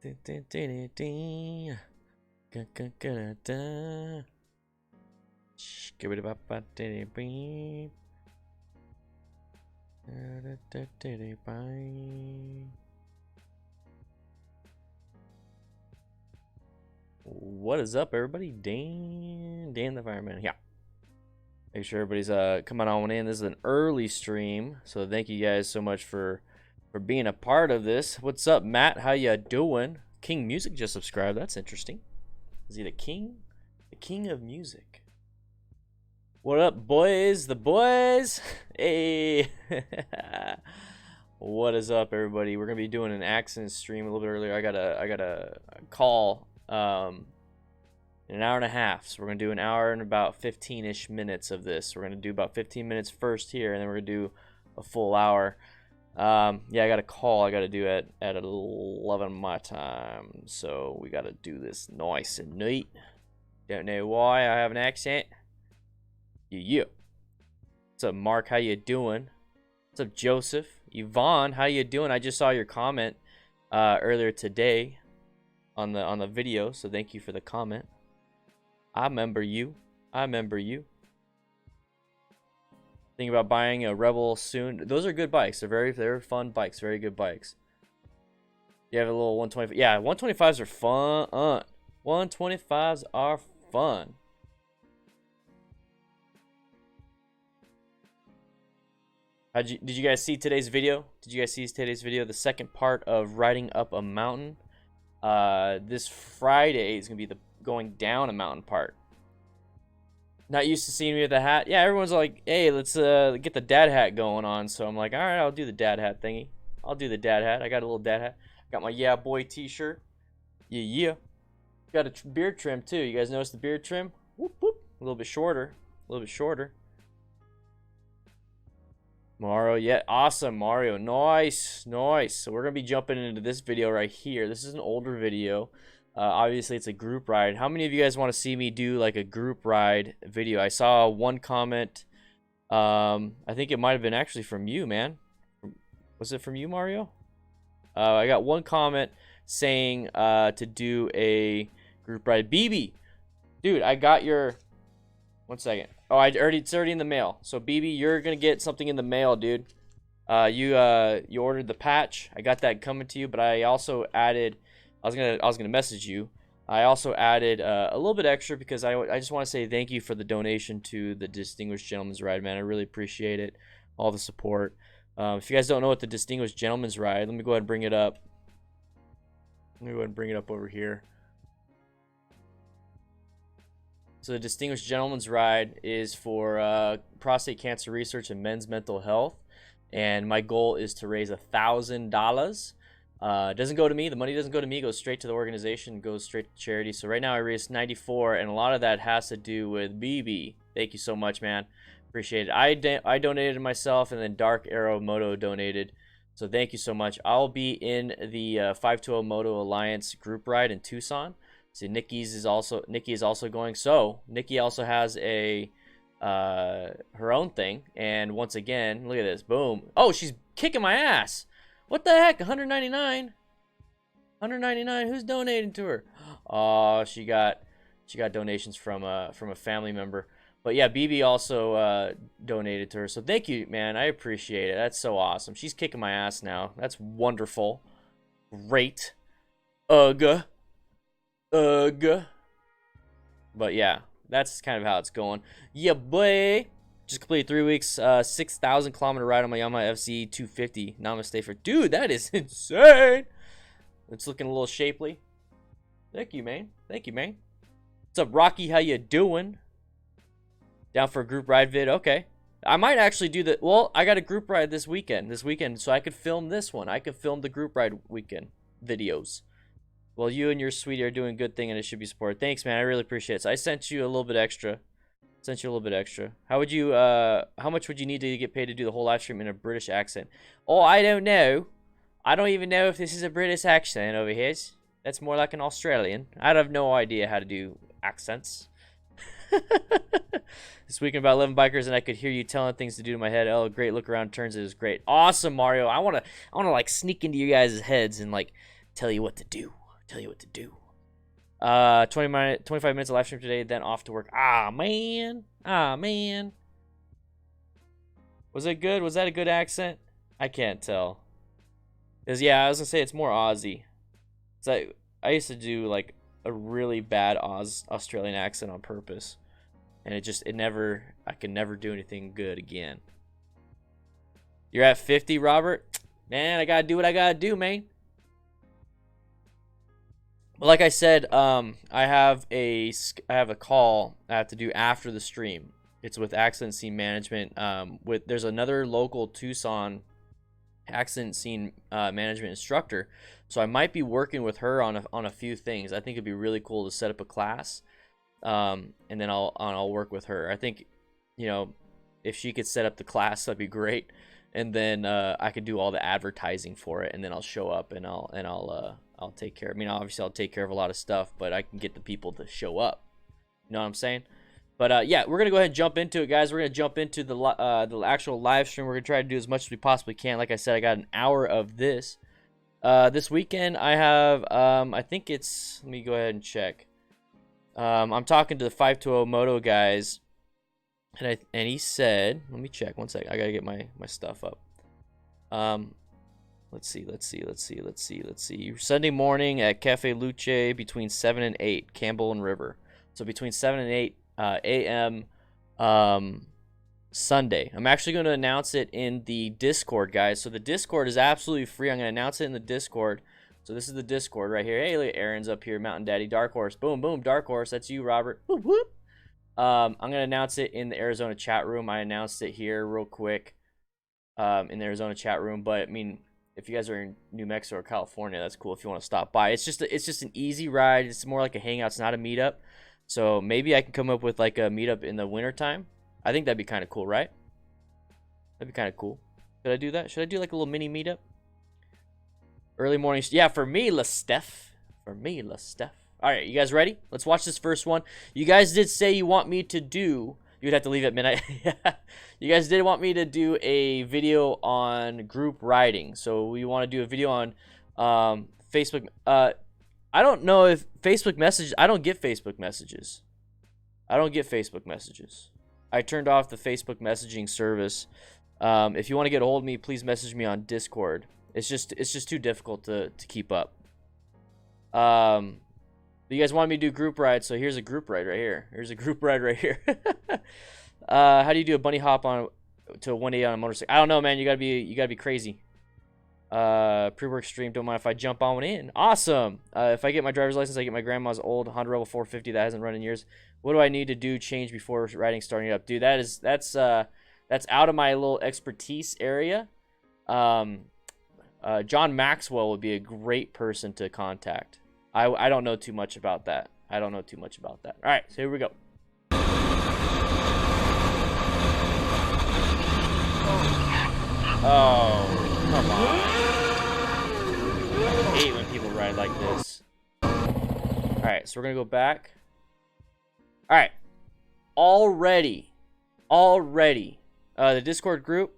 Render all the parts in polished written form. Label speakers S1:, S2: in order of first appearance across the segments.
S1: What is up, everybody? Dan the fireman. Yeah. Make sure everybody's coming on in. This is an early stream, so thank you guys so much for being a part of this. What's up, Matt? How ya doing? King Music just subscribed. That's interesting. Is he the king? The king of music. What up, boys? The boys. Hey. What is up, everybody? We're gonna be doing an accent stream a little bit earlier. I got a call in an hour and a half, so we're gonna do an hour and about 15-ish minutes of this. We're gonna do about 15 minutes first here, and then we're gonna do a full hour. Yeah, I got a call I gotta do at 11 my time, so we gotta do this nice and neat. Don't know why I have an accent. Yeah. What's up, Mark? How you doing? What's up, Joseph? Yvonne, how you doing? I just saw your comment earlier today on the video, so thank you for the comment. I remember you. Thinking about buying a Rebel soon. Those are good bikes. They're fun bikes. Very good bikes. You have a little 125. Yeah, 125s are fun. 125s are fun. Did you guys see today's video? The second part of riding up a mountain. This Friday is gonna be the going down a mountain part. Not used to seeing me with a hat. Yeah, everyone's like, hey, let's get the dad hat going on. So I'm like, all right, I'll do the dad hat thingy. I'll do the dad hat. I got a little dad hat. Got my Yeah Boy t-shirt. Yeah. Got a beard trim too. You guys notice the beard trim? Whoop whoop. A little bit shorter. Mario, yeah, awesome, Mario, nice. So we're gonna be jumping into this video right here. This is an older video. Obviously, it's a group ride. How many of you guys want to see me do like a group ride video? I saw one comment. I think it might have been actually from you, man. Was it from you, Mario? I got one comment saying to do a group ride. BB, dude, I got your. 1 second. Oh, it's already in the mail. So BB, you're gonna get something in the mail, dude. You ordered the patch. I got that coming to you, but I also added. I was gonna message you. I also added a little bit extra because I just want to say thank you for the donation to the Distinguished Gentleman's Ride, man. I really appreciate it, all the support. If you guys don't know what the Distinguished Gentleman's Ride, let me go ahead and bring it up. Over here. So the Distinguished Gentleman's Ride is for prostate cancer research and men's mental health, and my goal is to raise $1,000. It doesn't go to me. The money doesn't go to me. It goes straight to the organization. It goes straight to charity. So right now I raised 94, and a lot of that has to do with BB. Thank you so much, man. Appreciate it. I donated myself, and then Dark Arrow Moto donated. So thank you so much. I'll be in the 520 Moto Alliance group ride in Tucson. So Nikki is also going. So Nikki also has a her own thing. And once again, look at this. Boom. Oh, she's kicking my ass. What the heck? 199. 199. Who's donating to her? Oh, she got donations from a family member. But yeah, BB also donated to her. So thank you, man. I appreciate it. That's so awesome. She's kicking my ass now. That's wonderful. Great. Ugh. But yeah, that's kind of how it's going. Yeah, boy. Just completed 3 weeks, 6,000 kilometer ride on my Yamaha FZ 250. Namaste for dude. That is insane. It's looking a little shapely. Thank you, man. What's up, Rocky? How you doing? Down for a group ride vid? Okay. I might actually do the. Well, I got a group ride this weekend, so I could film this one. I could film the group ride weekend videos. Well, you and your sweetie are doing a good thing, and it should be supported. Thanks, man. I really appreciate it. So I sent you a little bit extra. How much would you need to get paid to do the whole live stream in a British accent? Oh, I don't know. I don't even know if this is a British accent over here. That's more like an Australian. I have no idea how to do accents. This weekend about 11 bikers, and I could hear you telling things to do to my head. Oh, great look around turns. It was great. Awesome, Mario. I wanna like sneak into you guys' heads and like tell you what to do. Tell you what to do. 25 minutes of live stream today, then off to work. Ah, man. Was it good? Was that a good accent? I can't tell. Because, yeah, I was going to say it's more Aussie. So I used to do, like, a really bad Australian accent on purpose. And I could never do anything good again. You're at 50, Robert? Man, I got to do what I got to do, man. But like I said, I have a call I have to do after the stream. It's with accident scene management. There's another local Tucson accident scene management instructor, so I might be working with her on a few things. I think it'd be really cool to set up a class, and then I'll work with her. I think, you know, if she could set up the class, that'd be great, and then I could do all the advertising for it, and then I'll show up and I'll take care. I mean, obviously I'll take care of a lot of stuff, but I can get the people to show up. You know what I'm saying? But yeah, we're gonna go ahead and jump into it, guys. We're gonna jump into the actual live stream. We're gonna try to do as much as we possibly can. Like I said, I got an hour of this. This weekend I have I think it's, let me go ahead and check. I'm talking to the 520 Moto guys, and he said, let me check one sec. I gotta get my stuff up. Let's see. Sunday morning at Cafe Luce between 7 and 8, Campbell and River. So between 7 and 8 a.m. Sunday. I'm actually going to announce it in the Discord, guys. So the Discord is absolutely free. I'm going to announce it in the Discord. So this is the Discord right here. Hey, look, Aaron's up here. Mountain Daddy, Dark Horse. Boom, boom, Dark Horse. That's you, Robert. Whoop, whoop. I'm going to announce it in the Arizona chat room. I announced it here real quick in the Arizona chat room. But, I mean, if you guys are in New Mexico or California, that's cool if you want to stop by. It's just an easy ride. It's more like a hangout. It's not a meetup. So maybe I can come up with like a meetup in the wintertime. I think that'd be kind of cool, right? That'd be kind of cool. Should I do that? Should I do like a little mini meetup? Early morning. Yeah, for me, La Steph. All right, you guys ready? Let's watch this first one. You guys did say you want me to do... You'd have to leave at midnight. You guys did want me to do a video on group riding. So we want to do a video on Facebook. I don't know if Facebook messages. I don't get Facebook messages. I turned off the Facebook messaging service. If you want to get a hold of me, please message me on Discord. It's just too difficult to keep up. You guys wanted me to do group rides, so here's a group ride right here. How do you do a bunny hop on to 180 on a motorcycle? I don't know, man. You gotta be crazy. Pre-work stream. Don't mind if I jump on one in. Awesome. If I get my driver's license, I get my grandma's old Honda Rebel 450 that hasn't run in years. What do I need to do? Change before riding starting up, dude. That's out of my little expertise area. John Maxwell would be a great person to contact. I don't know too much about that. All right, so here we go. Oh, come on. I hate when people ride like this. Alright, so we're going to go back. Alright. Already. The Discord group.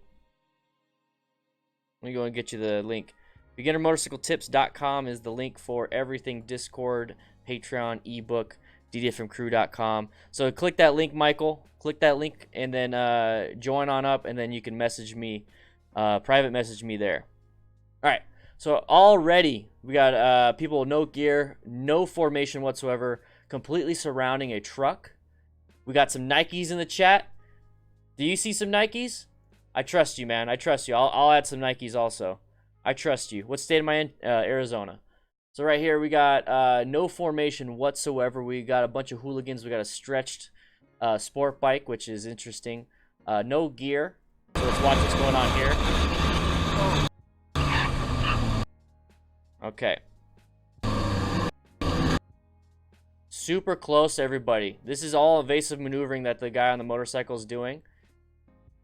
S1: Let me go and get you the link. BeginnerMotorcycleTips.com is the link for everything Discord, Patreon, ebook, DDFMcrew.com. So click that link, Michael. Click that link and then join on up, and then you can message me, private message me there. All right. So already we got people with no gear, no formation whatsoever, completely surrounding a truck. We got some Nikes in the chat. Do you see some Nikes? I trust you, man. I trust you. I'll add some Nikes also. I trust you. What state am I in? Arizona. So right here we got no formation whatsoever. We got a bunch of hooligans. We got a stretched sport bike, which is interesting. No gear. So let's watch what's going on here. Okay. Super close to everybody. This is all evasive maneuvering that the guy on the motorcycle is doing.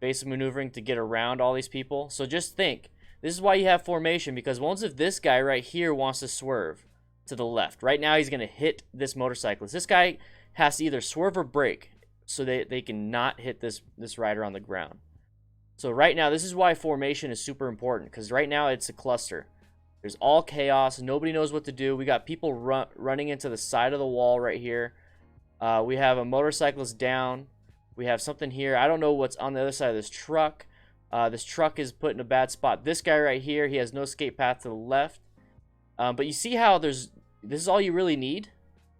S1: Evasive maneuvering to get around all these people. So just think. This is why you have formation, because once if this guy right here wants to swerve to the left, right now he's going to hit this motorcyclist. This guy has to either swerve or brake so they can not hit this rider on the ground. So right now, this is why formation is super important, because right now it's a cluster. There's all chaos. Nobody knows what to do. We got people running into the side of the wall right here. We have a motorcyclist down. We have something here. I don't know what's on the other side of this truck. This truck is put in a bad spot. This guy right here, he has no escape path to the left. But you see how this is all you really need?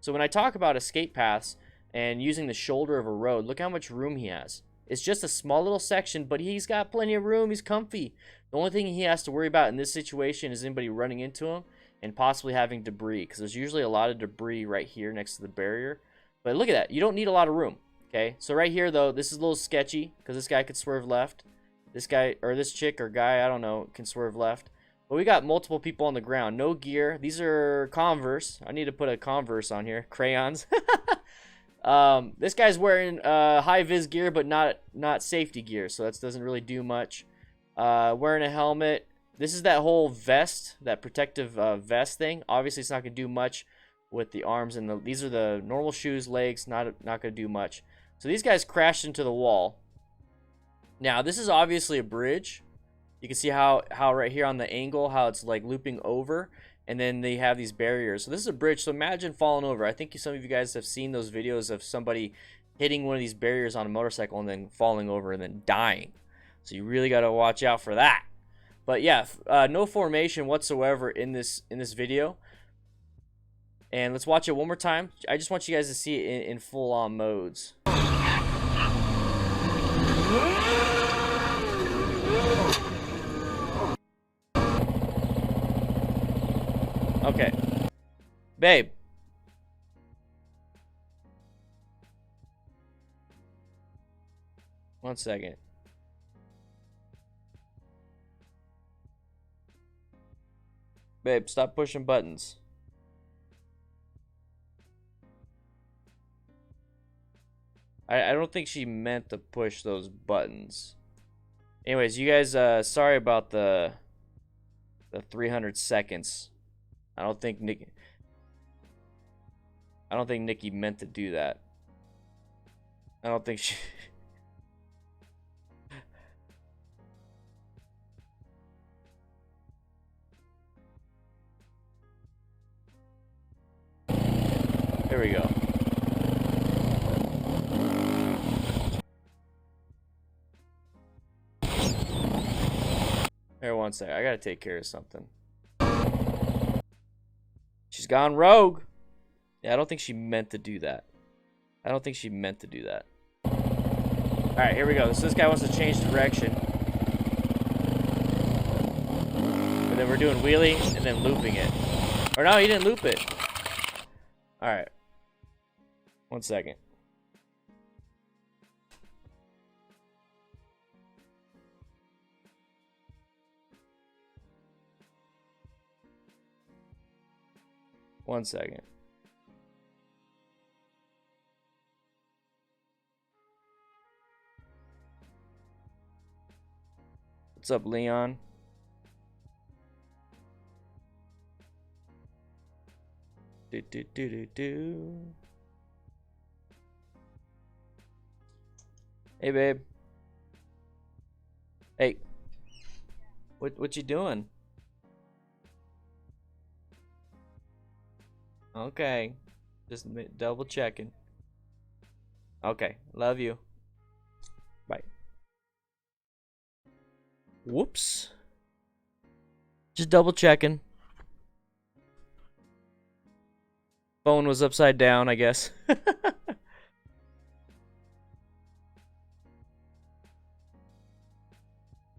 S1: So when I talk about escape paths and using the shoulder of a road, look how much room he has. It's just a small little section, but he's got plenty of room. He's comfy. The only thing he has to worry about in this situation is anybody running into him and possibly having debris, because there's usually a lot of debris right here next to the barrier. But look at that. You don't need a lot of room. Okay, so right here, though, this is a little sketchy because this guy could swerve left. This guy, or this chick or guy, I don't know, can swerve left. But we got multiple people on the ground. No gear. These are Converse. I need to put a Converse on here. Crayons. This guy's wearing high-vis gear, but not safety gear, so that doesn't really do much. Wearing a helmet. This is that whole vest, that protective vest thing. Obviously, it's not going to do much with the arms, and these are the normal shoes, legs, not going to do much. So these guys crashed into the wall. Now, this is obviously a bridge. You can see how right here on the angle, how it's like looping over, and then they have these barriers. So this is a bridge, so imagine falling over. I think some of you guys have seen those videos of somebody hitting one of these barriers on a motorcycle and then falling over and then dying. So you really got to watch out for that. But yeah, no formation whatsoever in this video. And let's watch it one more time. I just want you guys to see it in full-on modes. Okay. Babe. One second. Babe, stop pushing buttons. I don't think she meant to push those buttons. Anyways, you guys, sorry about the 300 seconds. I don't think Nikki meant to do that. I don't think she... There we go. Here, one sec. I gotta take care of something. She's gone rogue. Yeah, I don't think she meant to do that. I don't think she meant to do that. Alright, here we go. So this guy wants to change direction. But then we're doing wheelie and then looping it. Or no, he didn't loop it. Alright. One second. One second. What's up, Leon? Do. Hey, babe. Hey. What you doing? Okay. Just double checking. Okay. Love you. Bye. Whoops. Just double checking. Phone was upside down, I guess.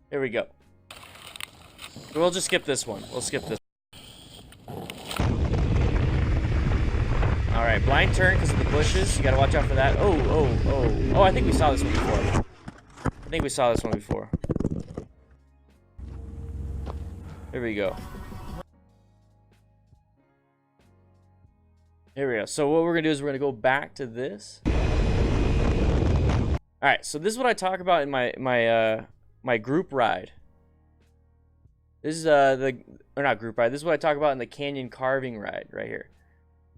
S1: Here we go. We'll just skip this one. We'll skip this. Alright, blind turn because of the bushes. You gotta watch out for that. Oh, I think we saw this one before. Here we go. Here we go. So what we're gonna do is we're gonna go back to this. Alright, so this is what I talk about in my group ride. This is not group ride. This is what I talk about in the canyon carving ride right here.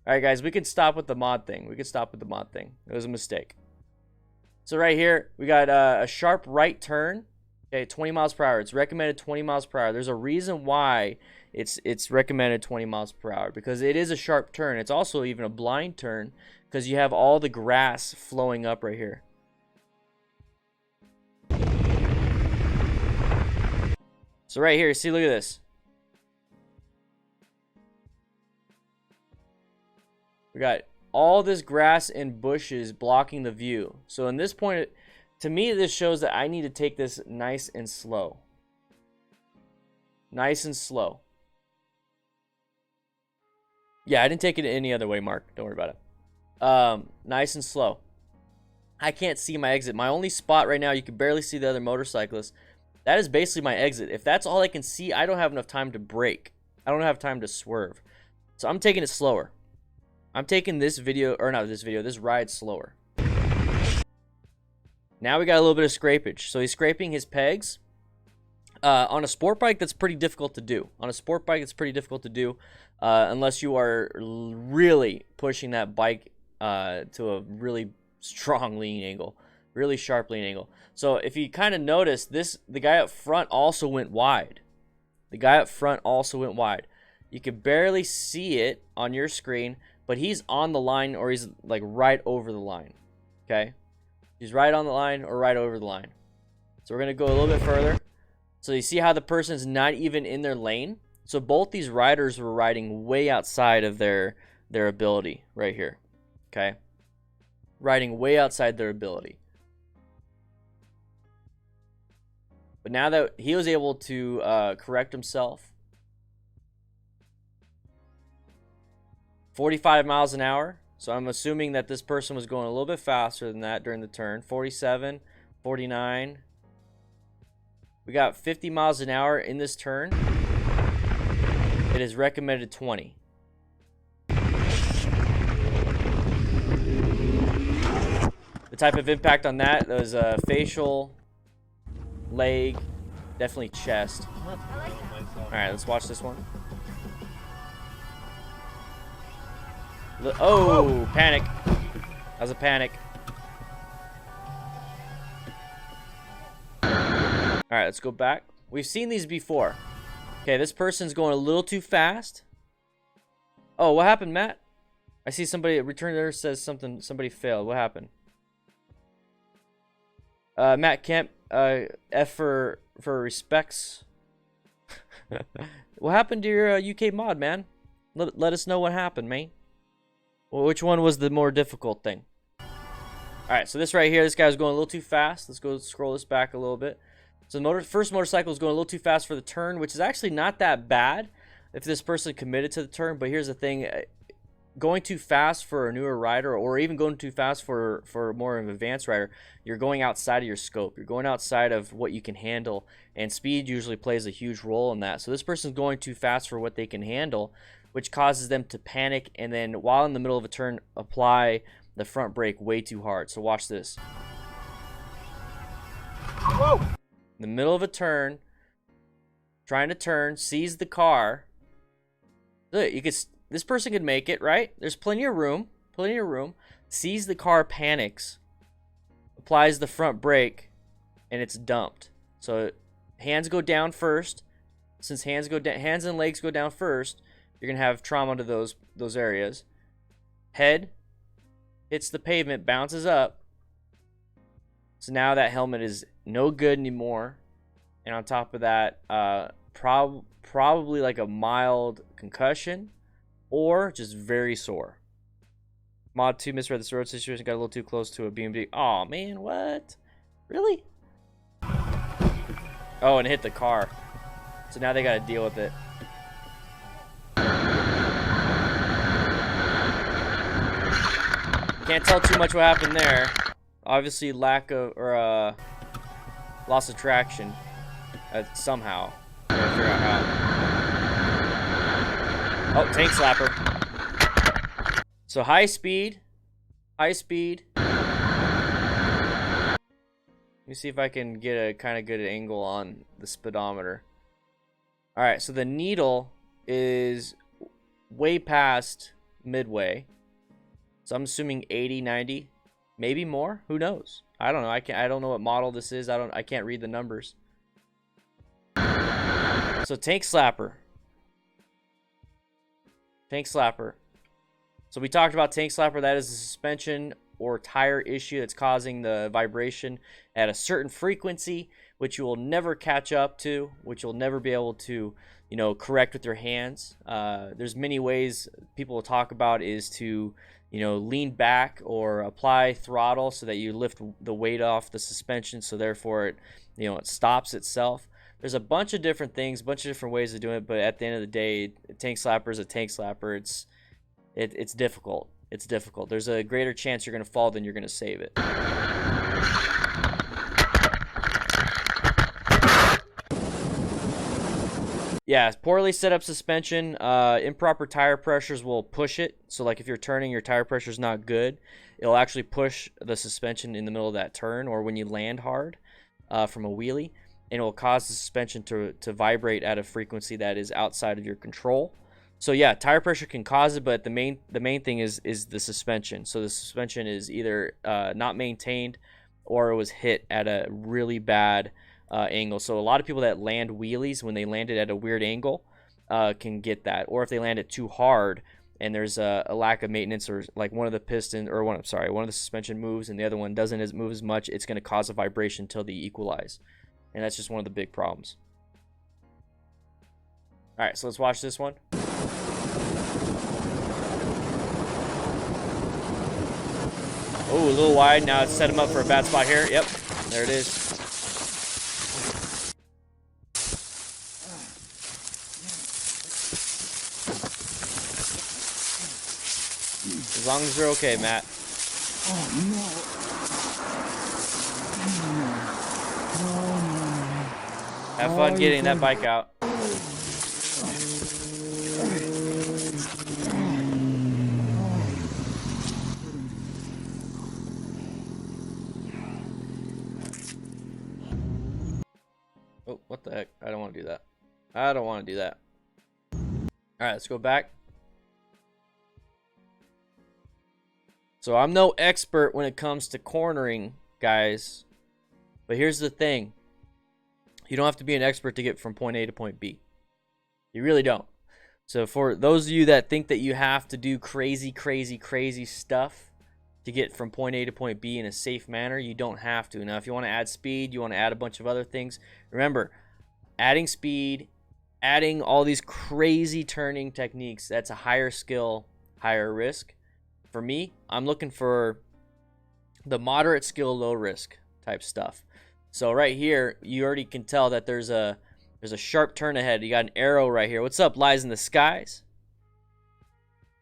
S1: Alright guys, we can stop with the mod thing. It was a mistake. So right here, we got a sharp right turn. Okay, 20 miles per hour. It's recommended 20 miles per hour. There's a reason why it's recommended 20 miles per hour because it is a sharp turn. It's also even a blind turn because you have all the grass flowing up right here. So right here, see, look at this. We got all this grass and bushes blocking the view. So in this point, to me, this shows that I need to take this nice and slow. Nice and slow. Yeah, I didn't take it any other way, Mark. Don't worry about it. Nice and slow. I can't see my exit. My only spot right now, you can barely see the other motorcyclists. That is basically my exit. If that's all I can see, I don't have enough time to brake. I don't have time to swerve. So I'm taking it slower. I'm taking this video, or not this video, this ride slower. Now we got a little bit of scrapage. So he's scraping his pegs. On a sport bike, that's pretty difficult to do. On a sport bike, it's pretty difficult to do unless you are really pushing that bike to a really strong lean angle. Really sharp lean angle. So if you kind of notice, the guy up front also went wide. The guy up front also went wide. You can barely see it on your screen, but he's on the line or he's like right over the line. Okay? He's right on the line or right over the line. So we're going to go a little bit further. So you see how the person's not even in their lane? So both these riders were riding way outside of their ability right here. Okay? Riding way outside their ability. But now that he was able to correct himself, 45 miles an hour. So I'm assuming that this person was going a little bit faster than that during the turn. 47, 49. We got 50 miles an hour in this turn. It is recommended 20. The type of impact on that was facial, leg, definitely chest. Alright, let's watch this one. Oh, panic. That was a panic. Alright, let's go back. We've seen these before. Okay, this person's going a little too fast. Oh, what happened, Matt? I see somebody return there says somebody failed. What happened? Matt Kemp, F for respects. What happened to your UK mod, man? Let us know what happened, man. Well, which one was the more difficult thing? Alright, so this right here, this guy was going a little too fast. Let's go scroll this back a little bit. So the first motorcycle is going a little too fast for the turn, which is actually not that bad if this person committed to the turn. But here's the thing. Going too fast for a newer rider, or even going too fast for more of an advanced rider, you're going outside of your scope. You're going outside of what you can handle, and speed usually plays a huge role in that. So this person's going too fast for what they can handle, which causes them to panic, and then while in the middle of a turn, apply the front brake way too hard. So watch this. Whoa! In the middle of a turn, trying to turn, sees the car. Look, this person could make it, right? There's plenty of room, sees the car, panics, applies the front brake, and it's dumped. So hands go down first. Since hands and legs go down first, you're gonna have trauma to those areas. Head hits the pavement, bounces up. So now that helmet is no good anymore. And on top of that, probably like a mild concussion or just very sore. Mod 2 misread the road situation, got a little too close to a BMD. Oh man, what? Really? Oh, and hit the car. So now they gotta deal with it. Can't tell too much what happened there. Obviously lack of, or loss of traction. Somehow. Gotta figure out how. Oh, tank slapper. So high speed. Let me see if I can get a kind of good angle on the speedometer. Alright, so the needle is way past midway. So I'm assuming 80, 90, maybe more. Who knows? I don't know. I don't know what model this is. I can't read the numbers. So tank slapper. Tank slapper. So we talked about tank slapper. That is a suspension or tire issue that's causing the vibration at a certain frequency, which you will never catch up to, which you'll never be able to, you know, correct with your hands. There's many ways people will talk about is to, you know, lean back or apply throttle so that you lift the weight off the suspension, so therefore it, you know, it stops itself. There's a bunch of different things, a bunch of different ways of doing it, but at the end of the day, a tank slapper is a tank slapper. It's difficult. It's difficult. There's a greater chance you're going to fall than you're going to save it. Yeah, poorly set up suspension. Improper tire pressures will push it. So like if you're turning, your tire pressure is not good, it'll actually push the suspension in the middle of that turn, or when you land hard from a wheelie, and it will cause the suspension to vibrate at a frequency that is outside of your control. So yeah, tire pressure can cause it, but the main thing is the suspension. So the suspension is either not maintained, or it was hit at a really bad angle. So a lot of people that land wheelies, when they land it at a weird angle, can get that. Or if they land it too hard and there's a lack of maintenance, or like one of the piston, or one of the suspension moves and the other one doesn't move as much, it's going to cause a vibration until they equalize. And that's just one of the big problems. All right, so let's watch this one. Oh, a little wide. Now it's set him up for a bad spot here. Yep, there it is. As long as you're okay, Matt.
S2: Oh, no.
S1: Have fun getting that bike out. Oh, what the heck? I don't want to do that. I don't want to do that. All right, let's go back. So I'm no expert when it comes to cornering, guys. But here's the thing. You don't have to be an expert to get from point A to point B. You really don't. So for those of you that think that you have to do crazy stuff to get from point A to point B in a safe manner, you don't have to. Now, if you want to add speed, you want to add a bunch of other things, remember, adding speed, adding all these crazy turning techniques, that's a higher skill, higher risk. For me, I'm looking for the moderate skill, low risk type stuff. So right here, you already can tell that there's a sharp turn ahead. You got an arrow right here. What's up, Lies in the Skies?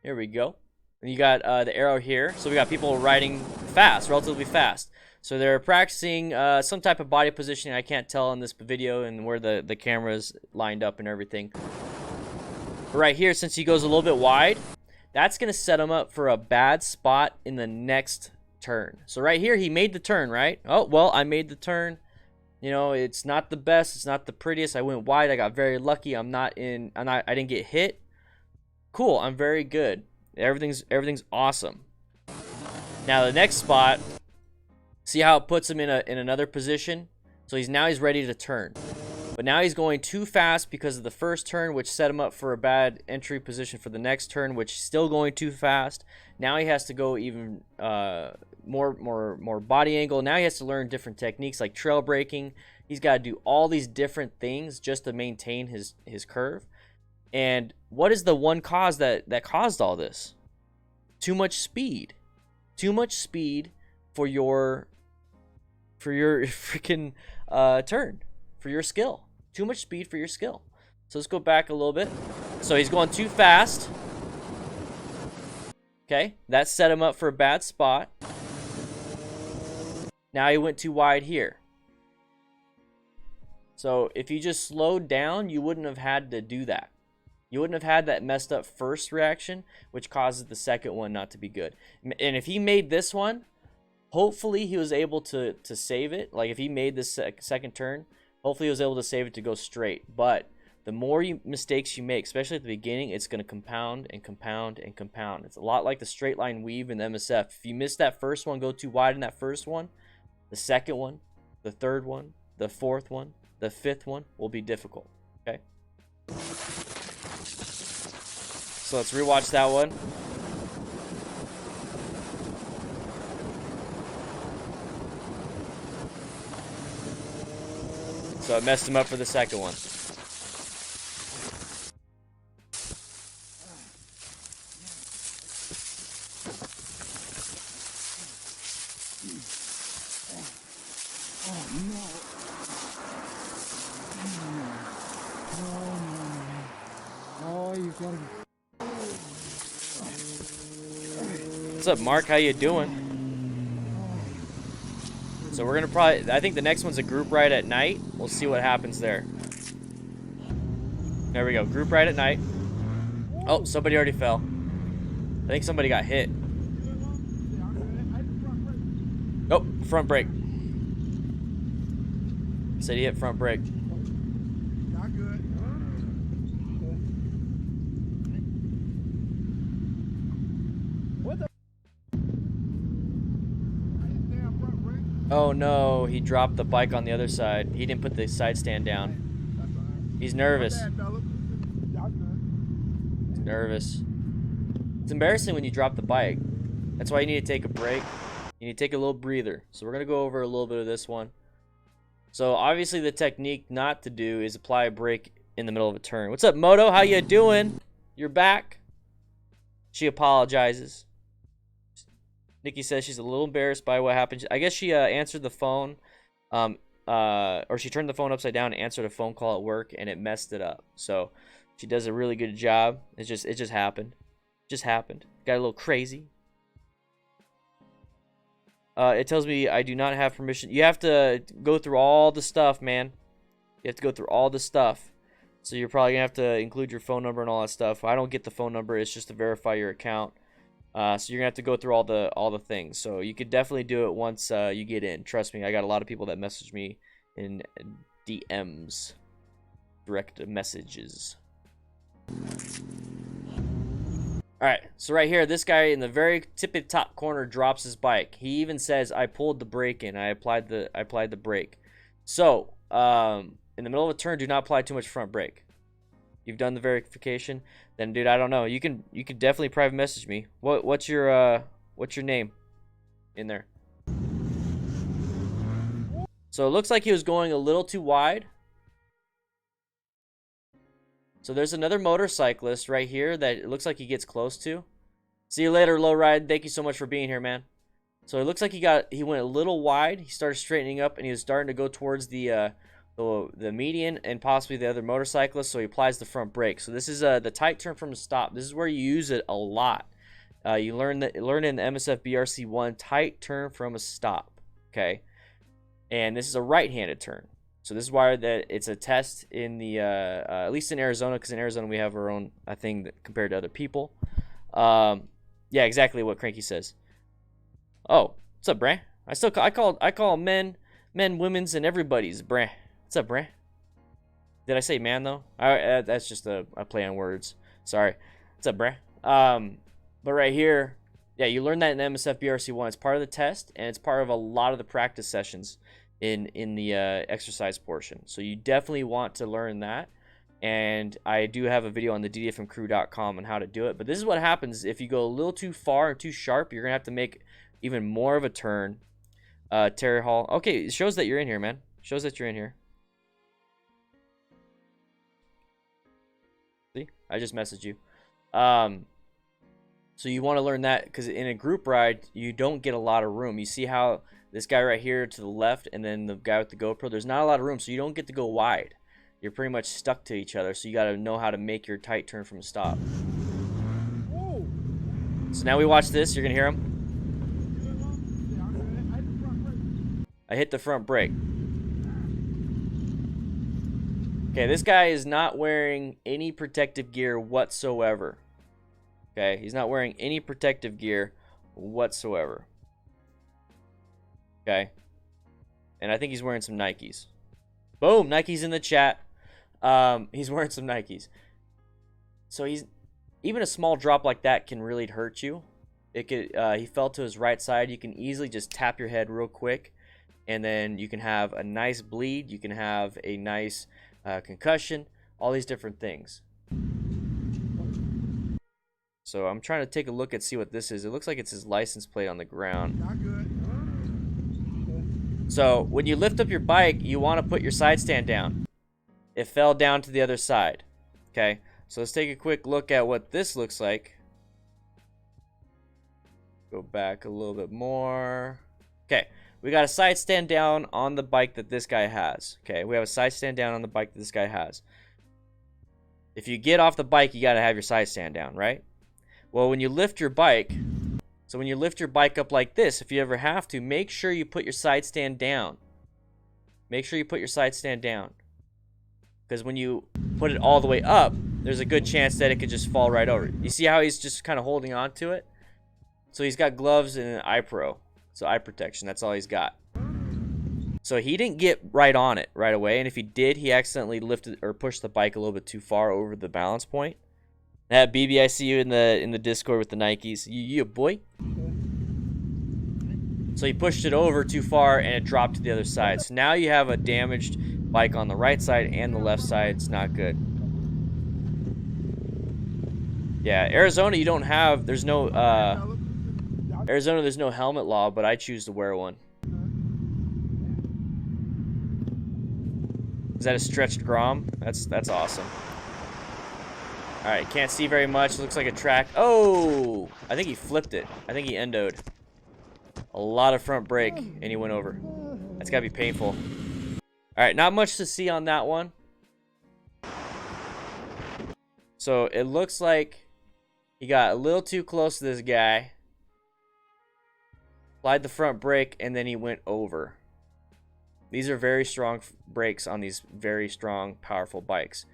S1: Here we go. And you got the arrow here. So we got people riding fast, relatively fast. So they're practicing some type of body positioning. I can't tell in this video and where the camera's lined up and everything. But right here, since he goes a little bit wide, that's going to set him up for a bad spot in the next turn. So right here, he made the turn, right? Oh, well, I made the turn. You know, it's not the best. It's not the prettiest. I went wide. I got very lucky. I didn't get hit. Cool. I'm very good. Everything's awesome. Now the next spot, see how it puts him in another position? So he's ready to turn. But now he's going too fast because of the first turn, which set him up for a bad entry position for the next turn, which is still going too fast. Now he has to go even more body angle. Now he has to learn different techniques like trail braking. He's got to do all these different things just to maintain his curve. And what is the one cause that caused all this? Too much speed. Too much speed for your freaking turn, for your skill. Too much speed for your skill. So let's go back a little bit. So he's going too fast. Okay, that set him up for a bad spot. Now he went too wide here. So if you just slowed down, you wouldn't have had to do that. You wouldn't have had that messed up first reaction, which causes the second one not to be good. And if he made this one, hopefully he was able to save it. Like if he made this second turn, hopefully he was able to save it to go straight. But the more mistakes you make, especially at the beginning, it's going to compound and compound and compound. It's a lot like the straight line weave in the MSF. If you miss that first one, go too wide in that first one, the second one, the third one, the fourth one, the fifth one will be difficult. Okay? So let's rewatch that one. So it messed him up for the second one. What's up, Mark? How you doing? So we're gonna probably, I think the next one's a group ride at night. We'll see what happens there. There we go, group ride at night. Oh, somebody already fell. I think somebody got hit. Oh, front brake. Said he hit front brake. Oh no, he dropped the bike on the other side. He didn't put the side stand down. He's nervous. He's nervous. It's embarrassing when you drop the bike. That's why you need to take a break. You need to take a little breather. So we're going to go over a little bit of this one. So obviously the technique not to do is apply a brake in the middle of a turn. What's up, Moto? How you doing? You're back. She apologizes. Nikki says she's a little embarrassed by what happened. I guess she answered the phone, or she turned the phone upside down and answered a phone call at work, and it messed it up. So she does a really good job. It just happened. It just happened. Got a little crazy. It tells me I do not have permission. You have to go through all the stuff, man. You have to go through all the stuff. So you're probably gonna have to include your phone number and all that stuff. I don't get the phone number. It's just to verify your account. So you're gonna have to go through all the things. So you could definitely do it once you get in. Trust me, I got a lot of people that message me in DMs, direct messages. All right, so right here, this guy in the very tippy top corner drops his bike. He even says, "I pulled the brake in. I applied the brake." So in the middle of a turn, do not apply too much front brake. You've done the verification, then dude, I don't know. You can definitely private message me. What's your name in there? So it looks like he was going a little too wide. So there's another motorcyclist right here that it looks like he gets close to. See you later, low ride. Thank you so much for being here, man. So it looks like he went a little wide. He started straightening up and he was starting to go towards the median and possibly the other motorcyclist, so he applies the front brake. So this is the tight turn from a stop. This is where you use it a lot. You learn in the MSF BRC1, tight turn from a stop. Okay, and this is a right-handed turn. So this is why it's a test in the at least in Arizona, because in Arizona we have our own thing compared to other people. Yeah, exactly what Cranky says. Oh, what's up, Brand? I call men, women's, and everybody's Brand. What's up, Brand? Did I say man though? That's just a play on words. Sorry. What's up, Brand? But right here, yeah, you learn that in MSF BRC1. It's part of the test, and it's part of a lot of the practice sessions in the exercise portion. So you definitely want to learn that. And I do have a video on the DDFMcrew.com on how to do it. But this is what happens if you go a little too far and too sharp. You're gonna have to make even more of a turn. Terry Hall. Okay, it shows that you're in here, man. Shows that you're in here. See, I just messaged you. So you want to learn that because in a group ride, you don't get a lot of room. You see how this guy right here to the left and then the guy with the GoPro, there's not a lot of room, so you don't get to go wide. You're pretty much stuck to each other, so you got to know how to make your tight turn from a stop. Whoa. So now we watch this. You're going to hear him. I hit the front brake. Okay, this guy is not wearing any protective gear whatsoever. Okay, he's not wearing any protective gear whatsoever. Okay, and I think he's wearing some Nikes. Boom, Nikes in the chat. He's wearing some Nikes. So even a small drop like that can really hurt you. It could. He fell to his right side. You can easily just tap your head real quick, and then you can have a nice bleed. You can have a nice concussion. All these different things. So I'm trying to take a look and see what this is. It looks like it's his license plate on the ground.
S2: Not good.
S1: So when you lift up your bike, you want to put your side stand down. It fell down to the other side. Okay, so let's take a quick look at what this looks like. Go back a little bit more. Okay, we got a side stand down on the bike that this guy has. Okay, we have a side stand down on the bike that this guy has. If you get off the bike, you got to have your side stand down, right? Well, when you lift your bike, so when you lift your bike up like this, if you ever have to, make sure you put your side stand down. Make sure you put your side stand down. Because when you put it all the way up, there's a good chance that it could just fall right over. You see how he's just kind of holding on to it? So he's got gloves and an eye pro. So eye protection, that's all he's got. So he didn't get right on it right away. And if he did, he accidentally lifted or pushed the bike a little bit too far over the balance point. That BB, I see you in the Discord with the Nikes. You boy. So he pushed it over too far and it dropped to the other side. So now you have a damaged bike on the right side and the left side. It's not good. Yeah, Arizona, you don't have, there's no, Arizona, there's no helmet law, but I choose to wear one. Is that a stretched Grom? That's awesome. Alright, can't see very much. Looks like a track. Oh! I think he flipped it. I think he endoed. A lot of front brake, and he went over. That's gotta be painful. Alright, not much to see on that one. So, it looks like he got a little too close to this guy. Applied the front brake, and then he went over. These are very strong brakes on these very strong, powerful bikes.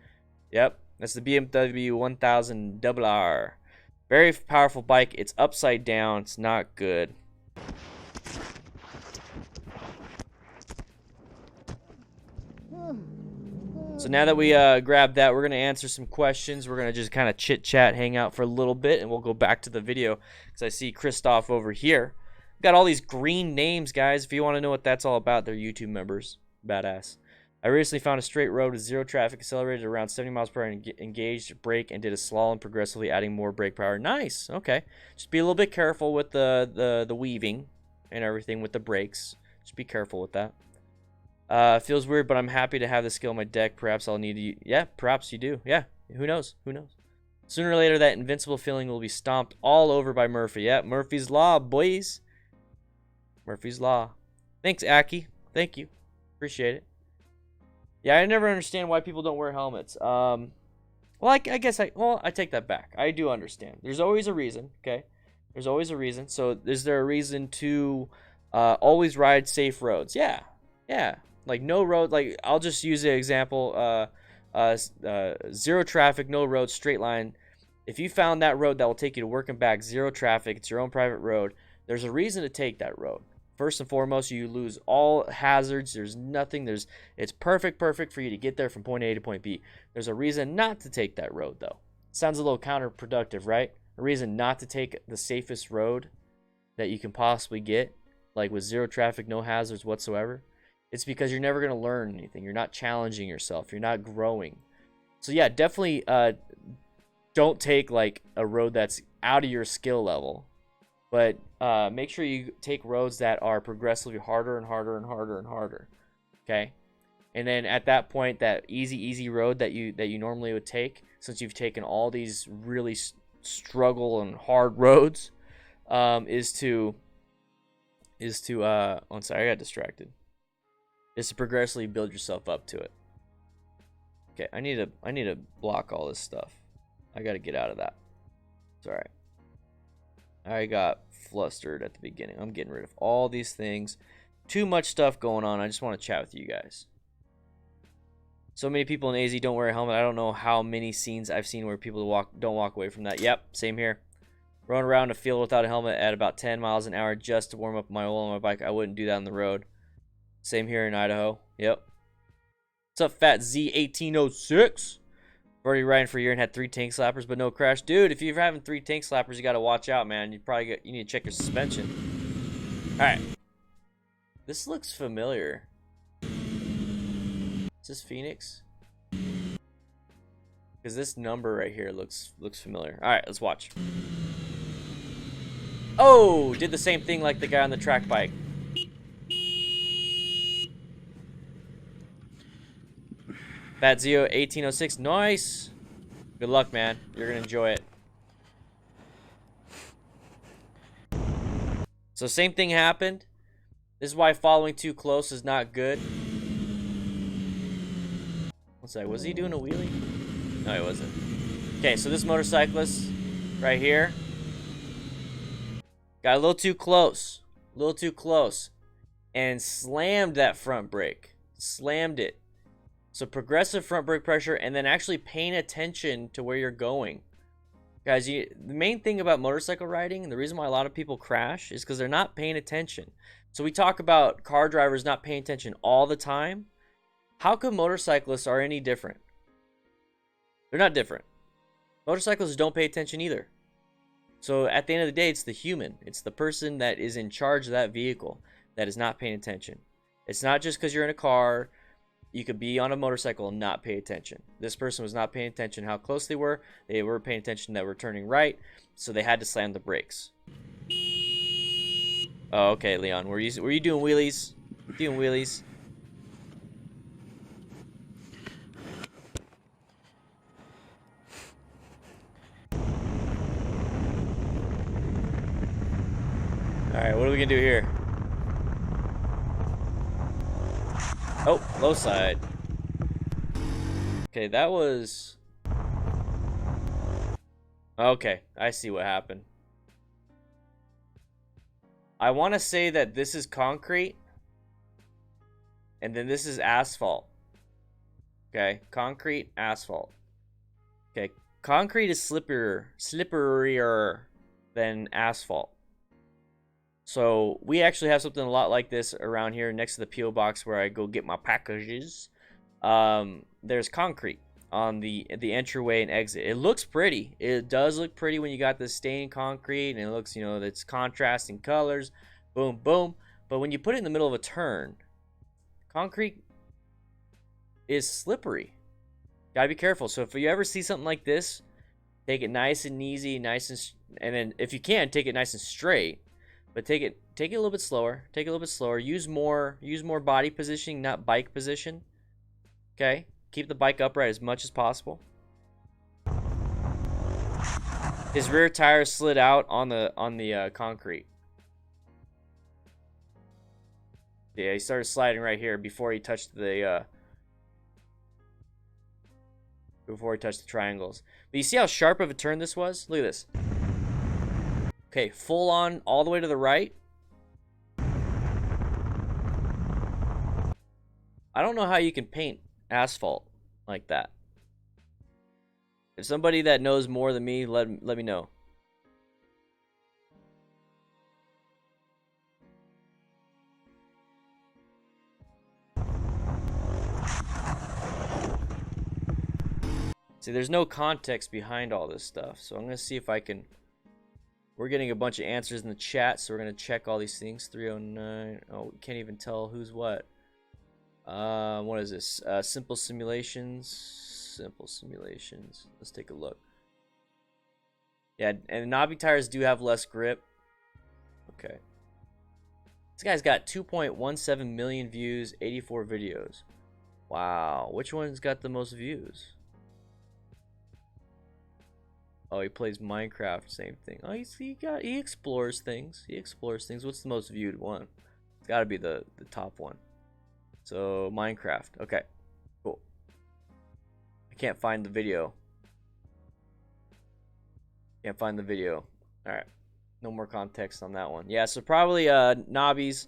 S1: Yep, that's the BMW 1000 RR. Very powerful bike. It's upside down. It's not good. So now that we grabbed that, we're going to answer some questions. We're going to just kind of chit-chat, hang out for a little bit, and we'll go back to the video. Because I see Christoph over here. Got all these green names, guys. If you want to know what that's all about, they're YouTube members. Badass. I recently found a straight road with zero traffic, accelerated around 70 miles per hour, engaged brake, and did a slalom, progressively adding more brake power. Nice. Okay. Just be a little bit careful with the weaving and everything with the brakes. Just be careful with that. Feels weird, but I'm happy to have the skill on my deck. Perhaps I'll need to. Yeah, perhaps you do. Yeah. Who knows? Who knows? Sooner or later, that invincible feeling will be stomped all over by Murphy. Yeah, Murphy's Law, boys. Murphy's Law. Thanks, Aki. Thank you. Appreciate it. Yeah, I never understand why people don't wear helmets. Well, I guess I take that back. I do understand. There's always a reason, okay? There's always a reason. So, is there a reason to always ride safe roads? Yeah. Yeah. Like, no road. Like, I'll just use the example. Zero traffic, no road, straight line. If you found that road that will take you to work and back, zero traffic, it's your own private road, there's a reason to take that road. First and foremost, you lose all hazards. There's nothing. It's perfect for you to get there from point A to point B. There's a reason not to take that road, though. Sounds a little counterproductive, right? A reason not to take the safest road that you can possibly get, like with zero traffic, no hazards whatsoever. It's because you're never going to learn anything. You're not challenging yourself. You're not growing. So yeah, definitely don't take like a road that's out of your skill level. But make sure you take roads that are progressively harder and harder and harder and harder. Okay? And then at that point, that easy road that you normally would take, since you've taken all these really struggle and hard roads, is to oh, sorry, I got distracted. Is to progressively build yourself up to it. Okay, I need to block all this stuff. I got to get out of that. It's all right. I got flustered at the beginning. I'm getting rid of all these things. Too much stuff going on. I just want to chat with you guys. So many people in AZ don't wear a helmet. I don't know how many scenes I've seen where people don't walk away from that. Yep, same here. Run around a field without a helmet at about 10 miles an hour just to warm up my oil on my bike. I wouldn't do that on the road. Same here in Idaho. Yep. What's up, Fat Z1806? Already riding for a year and had 3 tank slappers, but no crash. Dude, if you're having 3 tank slappers, you got to watch out, man. You need to check your suspension. All right. This looks familiar. Is this Phoenix? Because Because this number right here looks familiar. All right, let's watch. Oh, did the same thing like the guy on the track bike. Fat Zio 1806, nice. Good luck, man. You're gonna enjoy it. So same thing happened. This is why following too close is not good. One sec, was he doing a wheelie? No, he wasn't. Okay, so this motorcyclist right here got a little too close. A little too close. And slammed that front brake. Slammed it. So progressive front brake pressure, and then actually paying attention to where you're going. Guys, the main thing about motorcycle riding, and the reason why a lot of people crash, is because they're not paying attention. So we talk about car drivers not paying attention all the time. How come motorcyclists are any different? They're not different. Motorcyclists don't pay attention either. So at the end of the day, it's the human. It's the person that is in charge of that vehicle that is not paying attention. It's not just because you're in a car. You could be on a motorcycle and not pay attention. This person was not paying attention how close they were. They were paying attention that we're turning right, so they had to slam the brakes. Oh, okay, Leon. Were you doing wheelies? Doing wheelies? Alright, what are we gonna do here? Oh, low side. Okay, that was... Okay, I see what happened. I want to say that this is concrete. And then this is asphalt. Okay, concrete, asphalt. Okay, concrete is slipperier than asphalt. So we actually have something a lot like this around here next to the P.O. box where I go get my packages. There's concrete on the entryway and exit. It looks pretty. It does look pretty when you got the stained concrete and it looks, you know, it's contrasting colors. Boom, boom. But when you put it in the middle of a turn, concrete is slippery. Gotta be careful. So if you ever see something like this, take it nice and easy, and then if you can, take it nice and straight. But take it a little bit slower. Take it a little bit slower. Use more body positioning, not bike position. Okay? Keep the bike upright as much as possible. His rear tire slid out on the concrete. Yeah, he started sliding right here before he touched the triangles. But you see how sharp of a turn this was? Look at this. Okay, full on all the way to the right. I don't know how you can paint asphalt like that. If somebody that knows more than me, let me know. See, there's no context behind all this stuff, so I'm going to see if I can... We're getting a bunch of answers in the chat, so we're going to check all these things. 309. Oh, we can't even tell who's what. What is this? Simple simulations. Simple simulations. Let's take a look. Yeah, and knobby tires do have less grip. Okay. This guy's got 2.17 million views, 84 videos. Wow. Which one's got the most views? Oh, he plays Minecraft, same thing. Oh, he explores things. He explores things. What's the most viewed one? It's got to be the top one. So, Minecraft. Okay, cool. I can't find the video. Can't find the video. All right. No more context on that one. Yeah, so probably knobbies.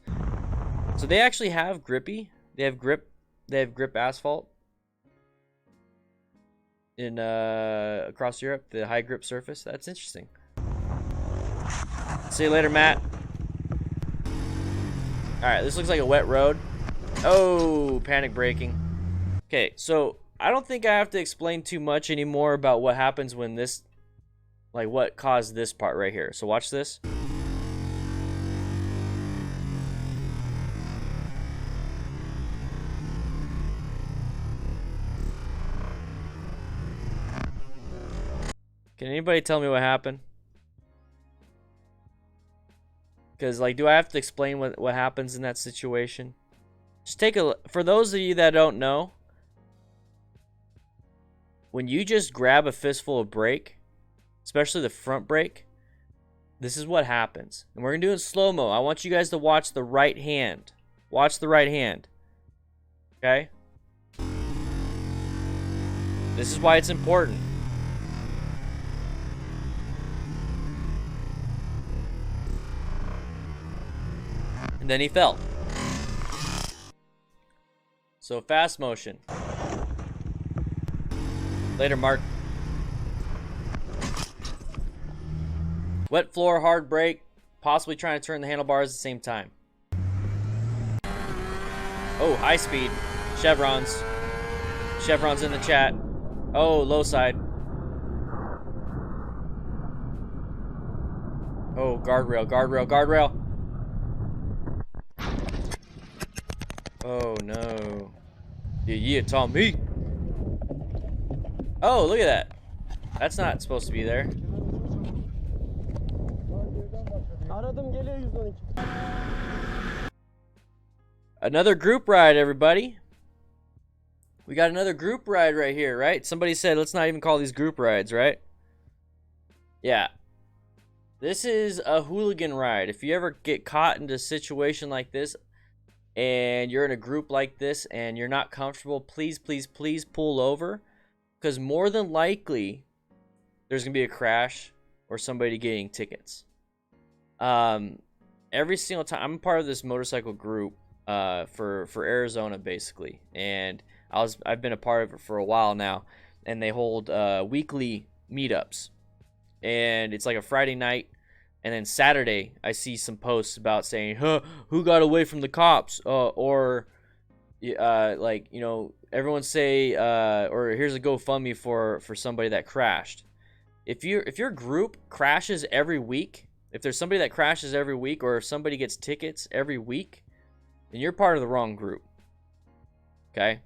S1: So they actually have grippy. They have grip asphalt. In across Europe, the high grip surface. That's interesting. See you later, Matt. Alright, this looks like a wet road. Oh, panic braking. Okay, so I don't think I have to explain too much anymore about what happens when this, like what caused this part right here. So watch this. Can anybody tell me what happened? Because, like, do I have to explain what happens in that situation? Just take a... For those of you that don't know, when you just grab a fistful of brake, especially the front brake, this is what happens. And we're going to do it in slow-mo. I want you guys to watch the right hand. Watch the right hand. Okay? This is why it's important. And then he fell. So fast motion. Later, Mark. Wet floor, hard brake, possibly trying to turn the handlebars at the same time. Oh, high speed. Chevrons. Chevrons in the chat. Oh, low side. Oh, guardrail, guardrail, guardrail. Oh, no. Yeah, Tommy. Oh, look at that. That's not supposed to be there. Another group ride, everybody. We got another group ride right here, right? Somebody said, let's not even call these group rides, right? Yeah. This is a hooligan ride. If you ever get caught into a situation like this and you're in a group like this and you're not comfortable, please, please, please pull over. Because more than likely, there's going to be a crash or somebody getting tickets. Every single time, I'm a part of this motorcycle group for Arizona, basically. And I've been a part of it for a while now. And they hold weekly meetups. And it's like a Friday night. And then Saturday, I see some posts about saying, huh, who got away from the cops? Or like, you know, everyone say, or here's a GoFundMe for somebody that crashed. If your group crashes every week, if there's somebody that crashes every week, or if somebody gets tickets every week, then you're part of the wrong group. Okay?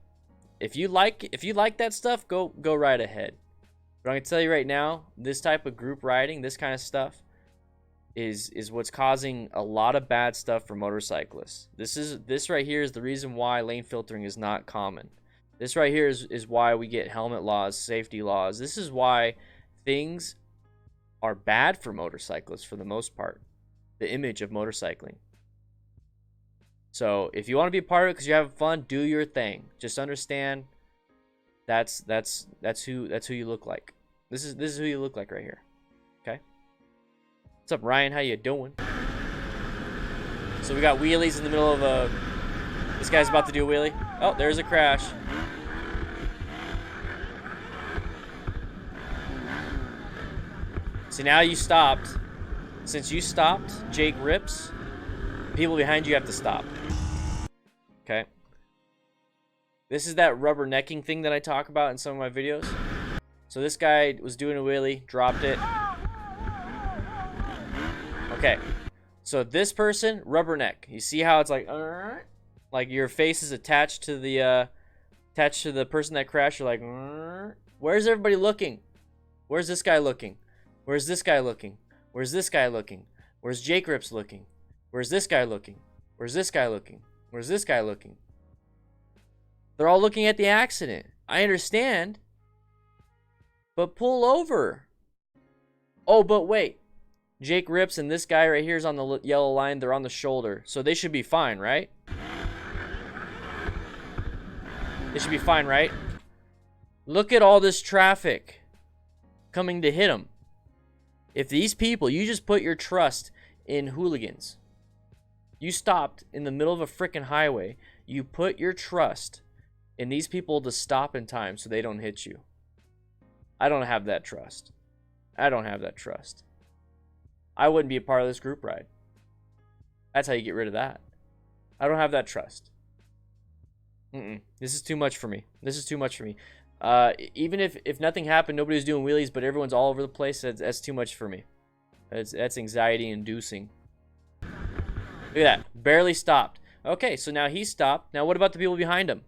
S1: If you like that stuff, go right ahead. But I'm gonna tell you right now, this type of group riding, this kind of stuff, is what's causing a lot of bad stuff for motorcyclists. This right here is the reason why lane filtering is not common. This right here is why we get helmet laws, safety laws. This is why things are bad for motorcyclists for the most part. The image of motorcycling. So if you want to be a part of it because you're having fun, do your thing. Just understand that's who you look like. This is who you look like right here. Okay? What's up, Ryan? How you doing? So we got wheelies in the middle of a... This guy's about to do a wheelie. Oh, there's a crash. See, now you stopped. Since you stopped, Jake rips. People behind you have to stop. Okay? This is that rubbernecking thing that I talk about in some of my videos. So this guy was doing a wheelie, dropped it. Okay. So this person, rubberneck. You see how it's like your face is attached to the person that crashed. You're like, where's everybody looking? Where's this guy looking? Where's this guy looking? Where's this guy looking? Where's Jake Rips looking? Where's this guy looking? Where's this guy looking? Where's this guy looking? They're all looking at the accident. I understand. But pull over. Oh, but wait. Jake Rips and this guy right here is on the yellow line. They're on the shoulder. So they should be fine, right? They should be fine, right? Look at all this traffic coming to hit them. If these people, you just put your trust in hooligans. You stopped in the middle of a freaking highway. You put your trust in these people to stop in time so they don't hit you. I don't have that trust. I don't have that trust. I wouldn't be a part of this group ride. That's how you get rid of that. I don't have that trust. This is too much for me. This is too much for me. Even if nothing happened, nobody was doing wheelies, but everyone's all over the place, that's too much for me. That's anxiety inducing. Look at that. Barely stopped. Okay, so now he stopped. Now what about the people behind him?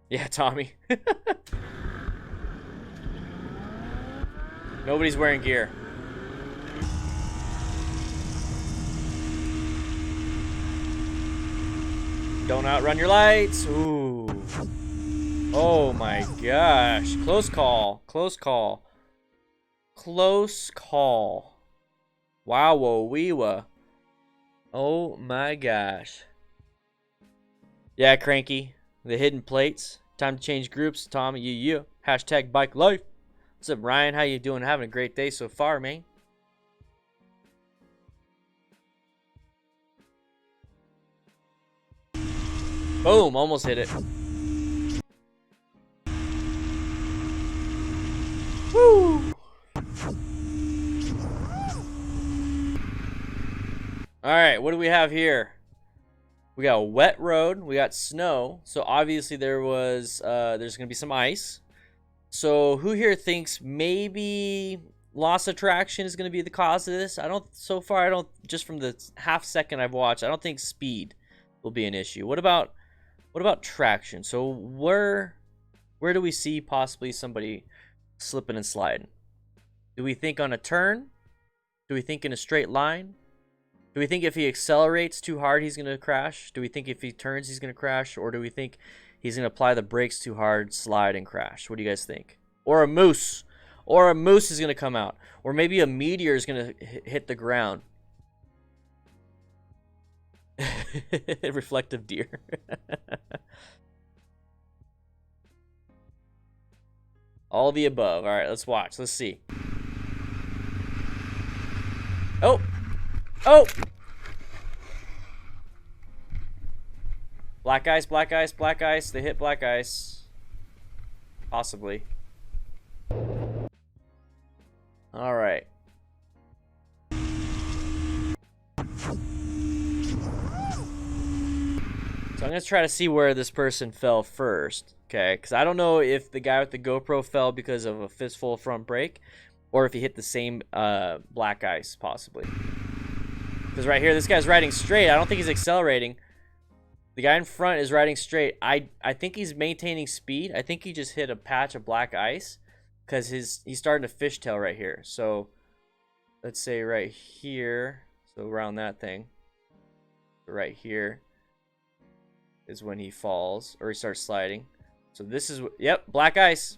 S1: Yeah, Tommy. Nobody's wearing gear. Don't outrun your lights. Ooh. Oh my gosh. Close call. Close call. Close call. Wow-wee-wa. Oh my gosh. Yeah, Cranky. The hidden plates. Time to change groups. Tom, you. Hashtag bike life. What's up, Ryan? How you doing? Having a great day so far, man. Boom. Almost hit it. Woo! Alright, what do we have here? We got a wet road, we got snow, so obviously there's gonna be some ice. So who here thinks maybe loss of traction is gonna be the cause of this? So far, just from the half second I've watched, I don't think speed will be an issue. What about traction? So where do we see possibly somebody slipping and sliding? Do we think on a turn? Do we think in a straight line? Do we think if he accelerates too hard, he's going to crash? Do we think if he turns, he's going to crash? Or do we think he's going to apply the brakes too hard, slide, and crash? What do you guys think? Or a moose. Or a moose is going to come out. Or maybe a meteor is going to hit the ground. Reflective deer. All the above. All right, let's watch. Let's see. Oh! Oh! Black ice, black ice, black ice. They hit black ice. Possibly. Alright. So I'm going to try to see where this person fell first. Okay, because I don't know if the guy with the GoPro fell because of a fistful of front brake, or if he hit the same black ice, possibly. Because right here, this guy's riding straight. I don't think he's accelerating. The guy in front is riding straight. I think he's maintaining speed. I think he just hit a patch of black ice because he's starting to fishtail right here. So let's say right here. So around that thing. Right here is when he falls or he starts sliding. So this is, yep, black ice.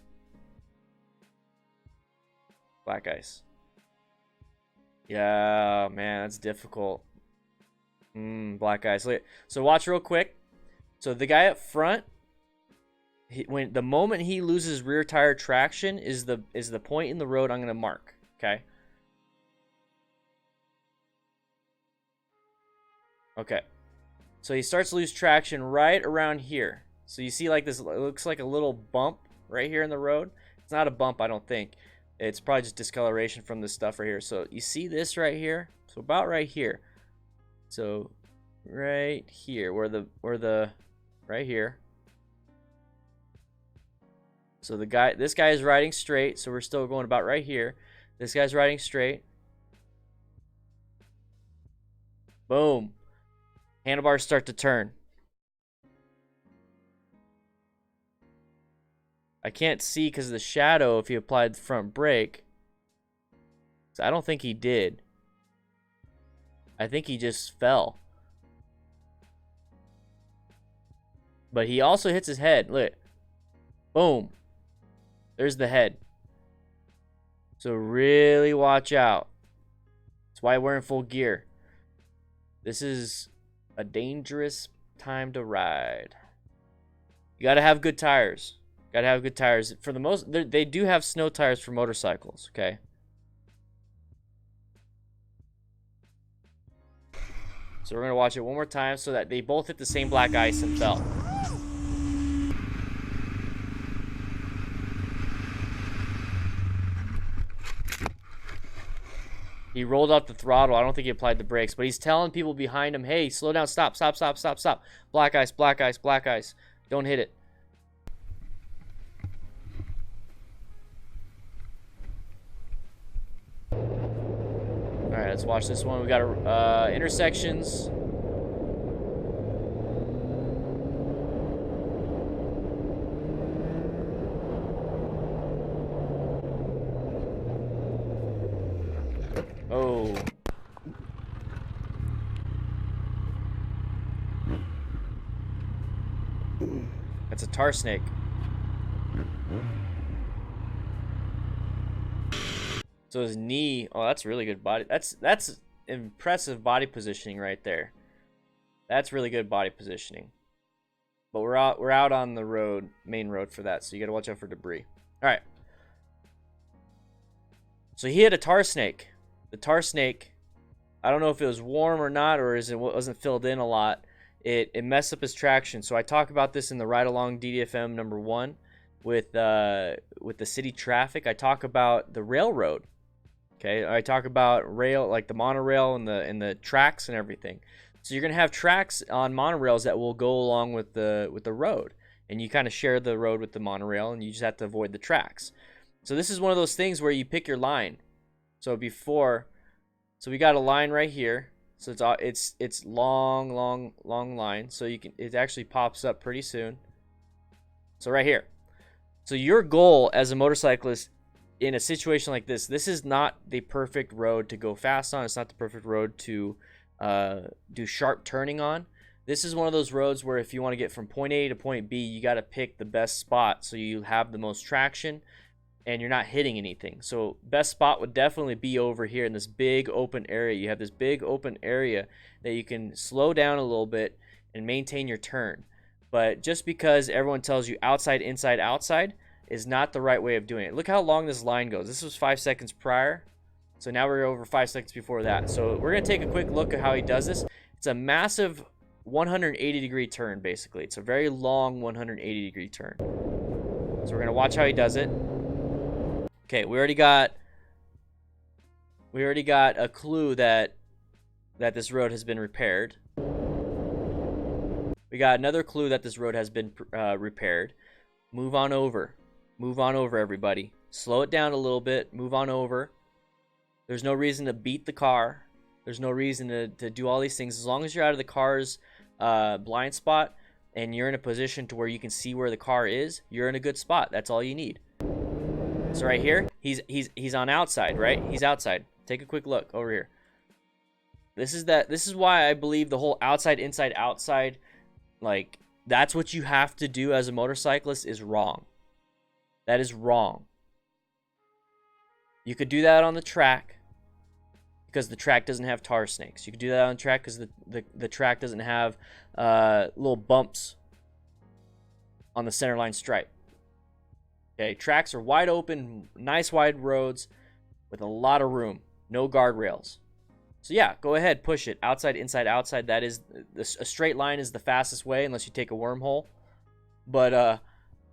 S1: Black ice. Yeah, man, that's difficult. Black ice. So watch real quick. So the guy up front, the moment he loses rear tire traction is the point in the road I'm gonna mark. Okay. Okay. So he starts to lose traction right around here. So you see like this, it looks like a little bump right here in the road. It's not a bump, I don't think. It's probably just discoloration from this stuff right here. So you see this right here? So about right here. So right here, right here. So this guy is riding straight. So we're still going about right here. This guy's riding straight. Boom. Handlebars start to turn. I can't see because of the shadow if he applied the front brake. So I don't think he did. I think he just fell. But he also hits his head. Look. Boom. There's the head. So really watch out. That's why we're in full gear. This is a dangerous time to ride. You gotta have good tires. Gotta have good tires. For the most, they do have snow tires for motorcycles, okay? So we're gonna watch it one more time so that they both hit the same black ice and fell. He rolled out the throttle. I don't think he applied the brakes, but he's telling people behind him, hey, slow down, stop, stop, stop, stop, stop. Black ice, black ice, black ice. Don't hit it. All right, let's watch this one. We got intersections. Oh. That's a tar snake. So his knee, oh, that's really good body. That's impressive body positioning right there. That's really good body positioning. But we're out on the road, main road for that, so you got to watch out for debris. All right. So he hit a tar snake. The tar snake, I don't know if it was warm or not, or it wasn't filled in a lot. It messed up his traction. So I talk about this in the Ride Along DDFM #1 with the city traffic. I talk about the railroad. Okay, I talk about rail, like the monorail and the tracks and everything. So you're gonna have tracks on monorails that will go along with the road, and you kind of share the road with the monorail, and you just have to avoid the tracks. So this is one of those things where you pick your line. So we got a line right here. So it's long line. So it actually pops up pretty soon. So right here. So your goal as a motorcyclist in a situation like this is not the perfect road to go fast on. It's not the perfect road to do sharp turning on. This is one of those roads where if you want to get from point A to point B, you got to pick the best spot so you have the most traction and you're not hitting anything. So best spot would definitely be over here in this big open area. You have this big open area that you can slow down a little bit and maintain your turn. But just because everyone tells you outside, inside, outside is not the right way of doing it. Look how long this line goes. This was 5 seconds prior. So now we're over 5 seconds before that. So we're going to take a quick look at how he does this. It's a massive 180-degree turn, basically. It's a very long 180-degree turn. So we're going to watch how he does it. Okay, we already got a clue that this road has been repaired. We got another clue that this road has been repaired. Move on over. Move on over, everybody. Slow it down a little bit. Move on over. There's no reason to beat the car. There's no reason to do all these things. As long as you're out of the car's blind spot and you're in a position to where you can see where the car is, you're in a good spot. That's all you need. So right here, he's on outside, right? He's outside. Take a quick look over here. This is why I believe the whole outside, inside, outside, like, that's what you have to do as a motorcyclist is wrong. That is wrong. You could do that on the track because the track doesn't have tar snakes. You could do that on the track because the track doesn't have little bumps on the center line stripe. Okay, tracks are wide open, nice wide roads with a lot of room, no guardrails. So yeah, go ahead, push it. Outside, inside, outside. That is a straight line is the fastest way unless you take a wormhole. But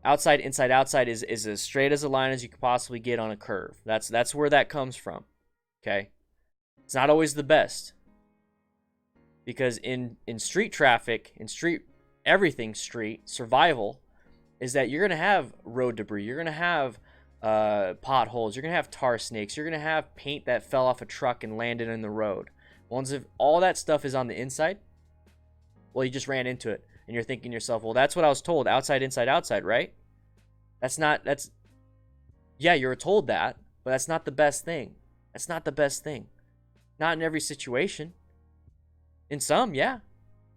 S1: outside, inside, outside is as straight as a line as you could possibly get on a curve. That's where that comes from. Okay, it's not always the best because in street traffic, in street everything street survival is that you're gonna have road debris. You're gonna have potholes. You're gonna have tar snakes. You're gonna have paint that fell off a truck and landed in the road. Once if all that stuff is on the inside, well, you just ran into it and you're thinking to yourself, well, that's what I was told, outside, inside, outside, right? Yeah, you're told that, but that's not the best thing. That's not the best thing. Not in every situation. In some, yeah.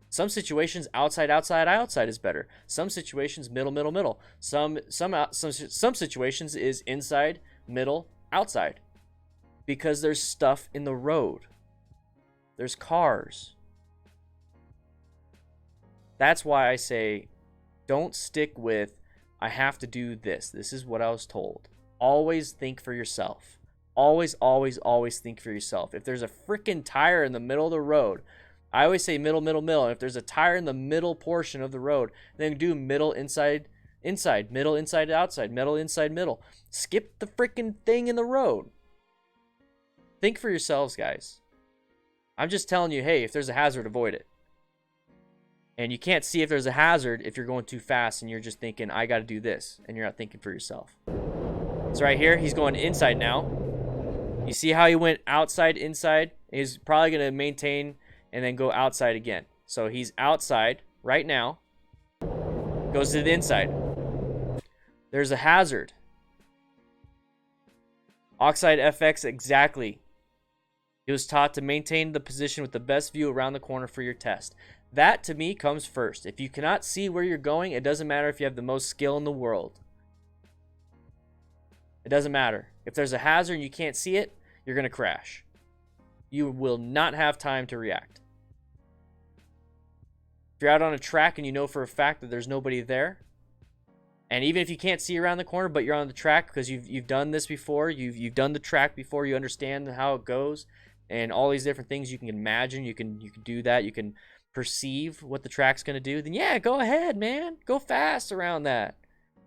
S1: Some situations, outside, outside, outside is better. Some situations, middle, middle, middle. Some situations is inside, middle, outside. Because there's stuff in the road. There's cars. That's why I say, don't stick with, I have to do this. This is what I was told. Always think for yourself. Always, always, always think for yourself. If there's a freaking tire in the middle of the road, I always say middle, middle, middle. And if there's a tire in the middle portion of the road, then do middle, inside, inside, middle, inside, outside, middle, inside, middle. Skip the freaking thing in the road. Think for yourselves, guys. I'm just telling you, hey, if there's a hazard, avoid it. And you can't see if there's a hazard if you're going too fast and you're just thinking, I got to do this. And you're not thinking for yourself. So right here, he's going inside now. You see how he went outside, inside? He's probably going to maintain and then go outside again. So he's outside right now. Goes to the inside. There's a hazard. Oxide FX exactly. He was taught to maintain the position with the best view around the corner for your test. That, to me, comes first. If you cannot see where you're going, it doesn't matter if you have the most skill in the world. It doesn't matter. If there's a hazard and you can't see it, you're going to crash. You will not have time to react. If you're out on a track and you know for a fact that there's nobody there, and even if you can't see around the corner, but you're on the track because you've done this before, you've done the track before, you understand how it goes, and all these different things you can imagine, you can do that, you can perceive what the track's going to do, then yeah, go ahead, man. Go fast around that.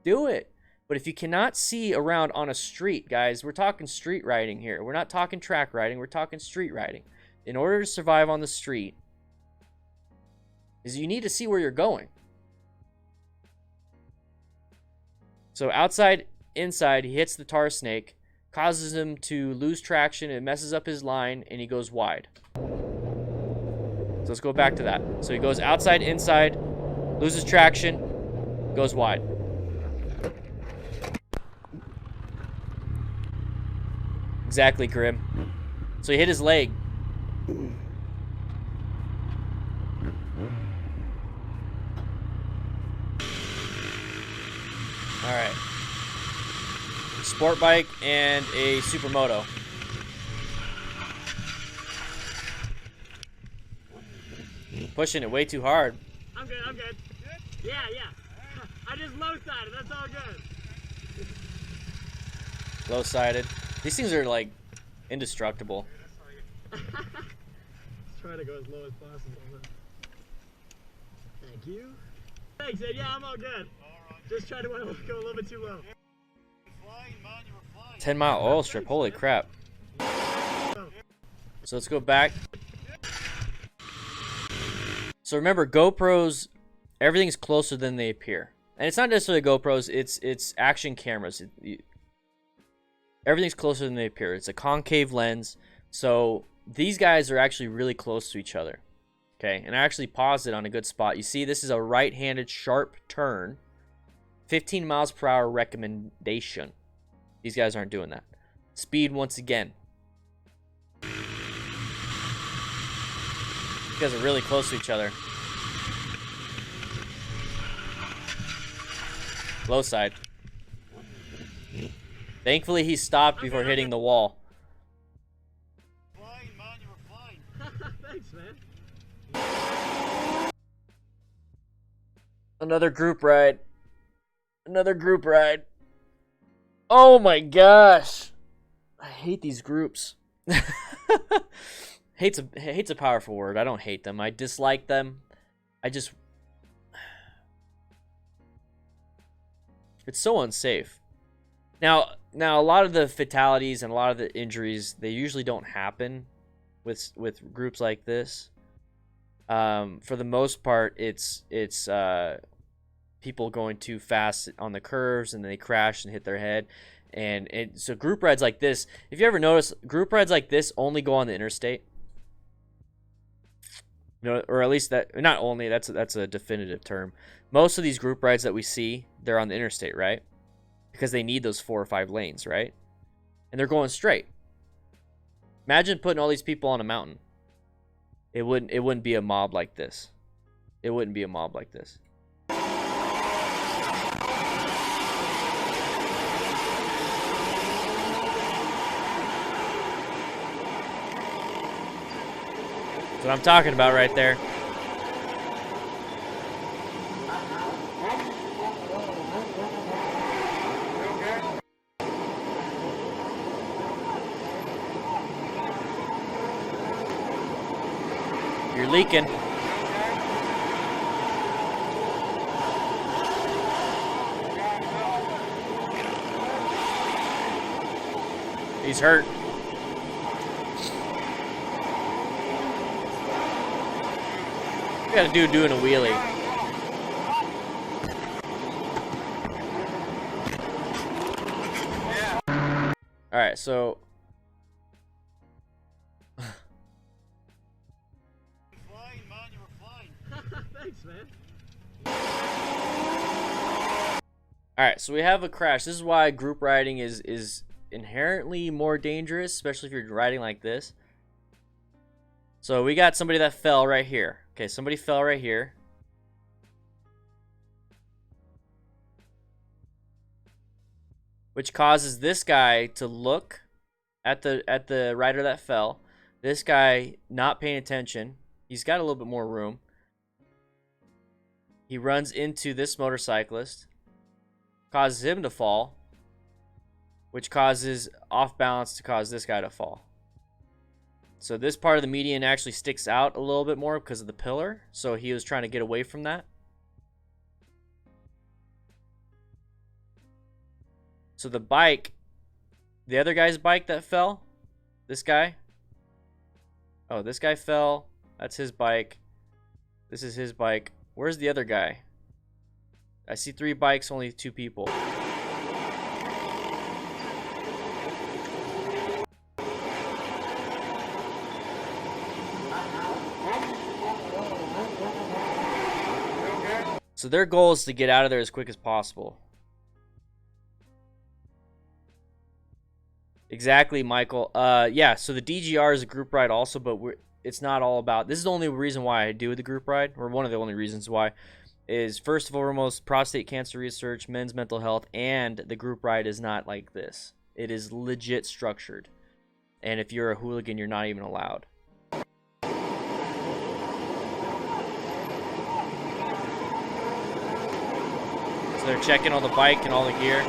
S1: Do it. But if you cannot see around on a street, guys, we're talking street riding here. We're not talking track riding. We're talking street riding. In order to survive on the street, is you need to see where you're going. So outside, inside, he hits the tar snake, causes him to lose traction, it messes up his line, and he goes wide. So let's go back to that. So he goes outside, inside, loses traction, goes wide. Exactly, Grim. So he hit his leg. Alright. Sport bike and a supermoto. Pushing it way too hard.
S2: I'm good, I'm good. Good? Yeah. I just low-sided, that's all good.
S1: Low-sided. These things are like indestructible.
S2: Just trying to go as low as possible. Thank you. Thanks, Ed. Yeah, I'm all good. Just trying to go a little bit too low.
S1: 10-mile oil strip. Holy crap. So let's go back. So remember, GoPros, everything's closer than they appear. And it's not necessarily GoPros, it's action cameras. Everything's closer than they appear. It's a concave lens. So these guys are actually really close to each other. Okay, and I actually paused it on a good spot. You see, this is a right-handed sharp turn. 15 miles per hour recommendation. These guys aren't doing that. Speed once again. These guys are really close to each other. Low side. Thankfully, he stopped before hitting the wall.
S2: Flying, man, you were flying. Thanks, man.
S1: Another group ride. Another group ride. Oh my gosh. I hate these groups. Hate's a powerful word. I don't hate them. I dislike them. It's so unsafe. Now a lot of the fatalities and a lot of the injuries, they usually don't happen with groups like this. For the most part, it's people going too fast on the curves and they crash and hit their head. And so group rides like this, if you ever notice, group rides like this only go on the interstate. You know, or at least that, not only, that's a definitive term. Most of these group rides that we see, they're on the interstate, right? Because they need those 4 or 5 lanes, right? And they're going straight. Imagine putting all these people on a mountain. It wouldn't be a mob like this. It wouldn't be a mob like this. That's what I'm talking about right there. You're leaking. He's hurt. What you got a dude doing a wheelie? All right, so
S2: Thanks, man.
S1: Alright, so we have a crash. This is why group riding is inherently more dangerous, especially if you're riding like this. So we got somebody that fell right here. Okay, somebody fell right here. Which causes this guy to look at the rider that fell. This guy not paying attention. He's got a little bit more room. He runs into this motorcyclist. Causes him to fall. Which causes off balance to cause this guy to fall. So this part of the median actually sticks out a little bit more because of the pillar. So he was trying to get away from that. So the bike, the other guy's bike that fell, this guy. Oh, this guy fell. That's his bike. This is his bike. Where's the other guy? I see 3 bikes, only 2 people. So their goal is to get out of there as quick as possible. Exactly, Michael. Yeah, so the DGR is a group ride also, but it's not all about... This is the only reason why I do the group ride, or one of the only reasons why, is first and foremost, prostate cancer research, men's mental health, and the group ride is not like this. It is legit structured. And if you're a hooligan, you're not even allowed. So they're checking all the bike and all the gear.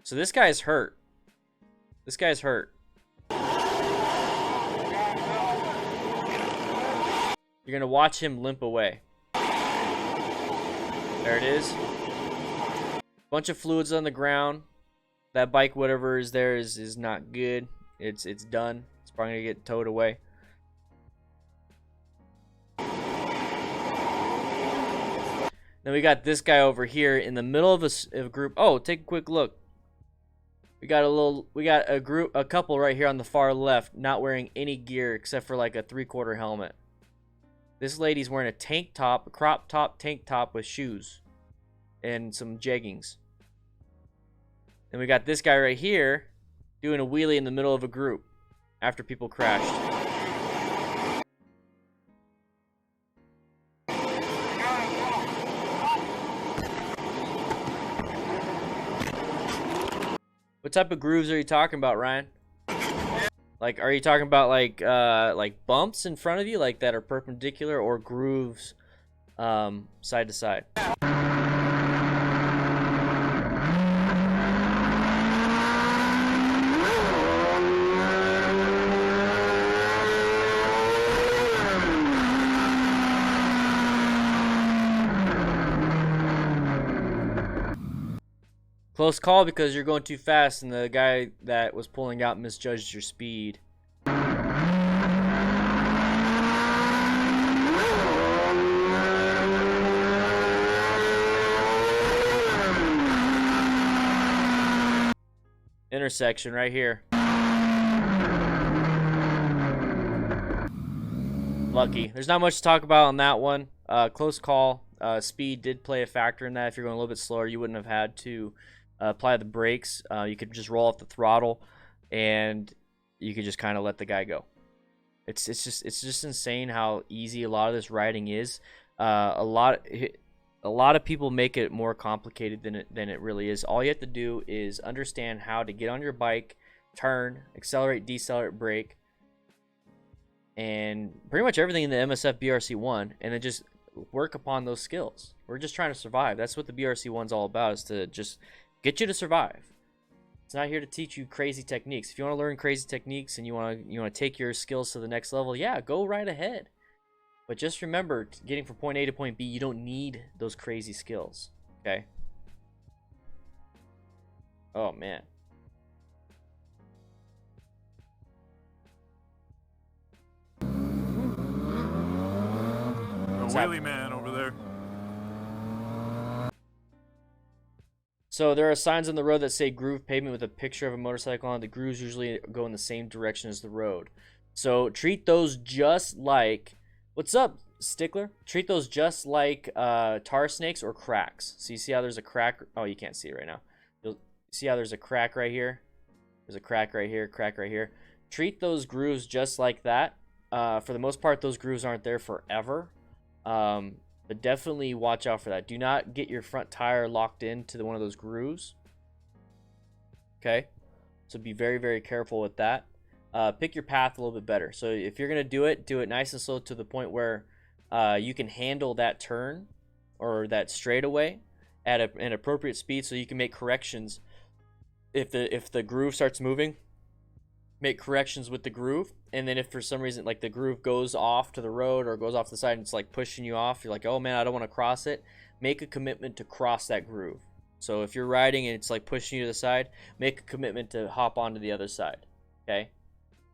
S1: So this guy's hurt. This guy's hurt. You're gonna watch him limp away. There it is. Bunch of fluids on the ground. That bike, whatever is there, is not good. It's done. It's probably gonna get towed away. Then we got this guy over here in the middle of a group. Oh, take a quick look. We got a couple right here on the far left, not wearing any gear except for like a 3/4 helmet. This lady's wearing a tank top, a crop top tank top with shoes and some jeggings. And we got this guy right here doing a wheelie in the middle of a group after people crashed. What type of grooves are you talking about, Ryan? Like, are you talking about like bumps in front of you, like that are perpendicular, or grooves side to side? Close call because you're going too fast and the guy that was pulling out misjudged your speed. Intersection right here. Lucky. There's not much to talk about on that one. Close call. Speed did play a factor in that. If you're going a little bit slower, you wouldn't have had to apply the brakes. You could just roll off the throttle and you could just kind of let the guy go. It's just insane how easy a lot of this riding is. A lot of people make it more complicated than it really is. All you have to do is understand how to get on your bike, turn, accelerate, decelerate, brake, and pretty much everything in the MSF BRC1, and then just work upon those skills. We're just trying to survive. That's what the BRC1's all about, is to just get you to survive. It's not here to teach you crazy techniques. If you want to learn crazy techniques and you want to take your skills to the next level, yeah, go right ahead. But just remember, getting from point A to point B, you don't need those crazy skills. Okay? Oh, man.
S3: A wheelie man over there.
S1: So there are signs on the road that say groove pavement with a picture of a motorcycle on. The grooves usually go in the same direction as the road. So treat those just like... What's up, Stickler? Treat those just like tar snakes or cracks. So you see how there's a crack? Oh, you can't see it right now. You'll see how there's a crack right here? There's a crack right here, crack right here. treat those grooves just like that. For the most part, those grooves aren't there forever. But definitely watch out for that. Do not get your front tire locked into one of those grooves. Okay? So be very, very careful with that. Pick your path a little bit better. So if you're going to do it nice and slow to the point where you can handle that turn or that straightaway at an appropriate speed, so you can make corrections. If the groove starts moving, make corrections with the groove. And then if for some reason like the groove goes off to the road or goes off the side and it's like pushing you off, you're like, oh man, I don't want to cross it, make a commitment to cross that groove. So if you're riding and it's like pushing you to the side, make a commitment to hop onto the other side. Okay?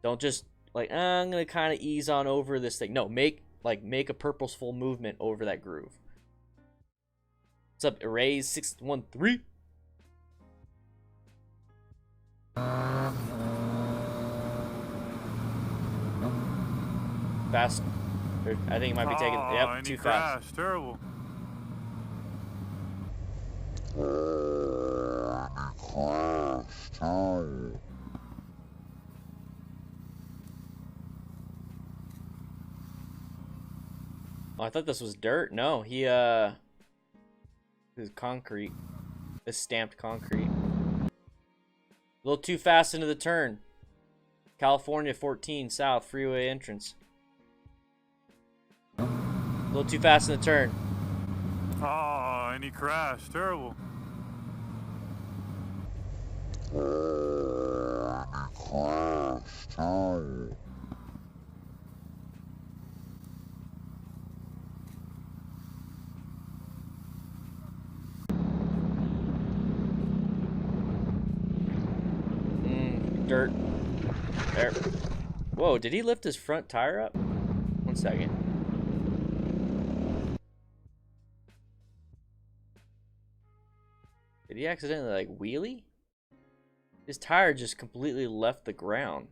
S1: Don't just like, I'm gonna kind of ease on over this thing. No, make a purposeful movement over that groove. What's up, Erase 613? Fast. I think it might be taking. Yep, too fast.
S3: Terrible.
S1: Oh, I thought this was dirt. No, this is concrete. This stamped concrete. A little too fast into the turn. California 14 South freeway entrance. A little too fast in the turn.
S3: Oh, and he crashed. Terrible.
S1: Dirt. There. Whoa, did he lift his front tire up? 1 second. Did he accidentally like wheelie? His tire just completely left the ground.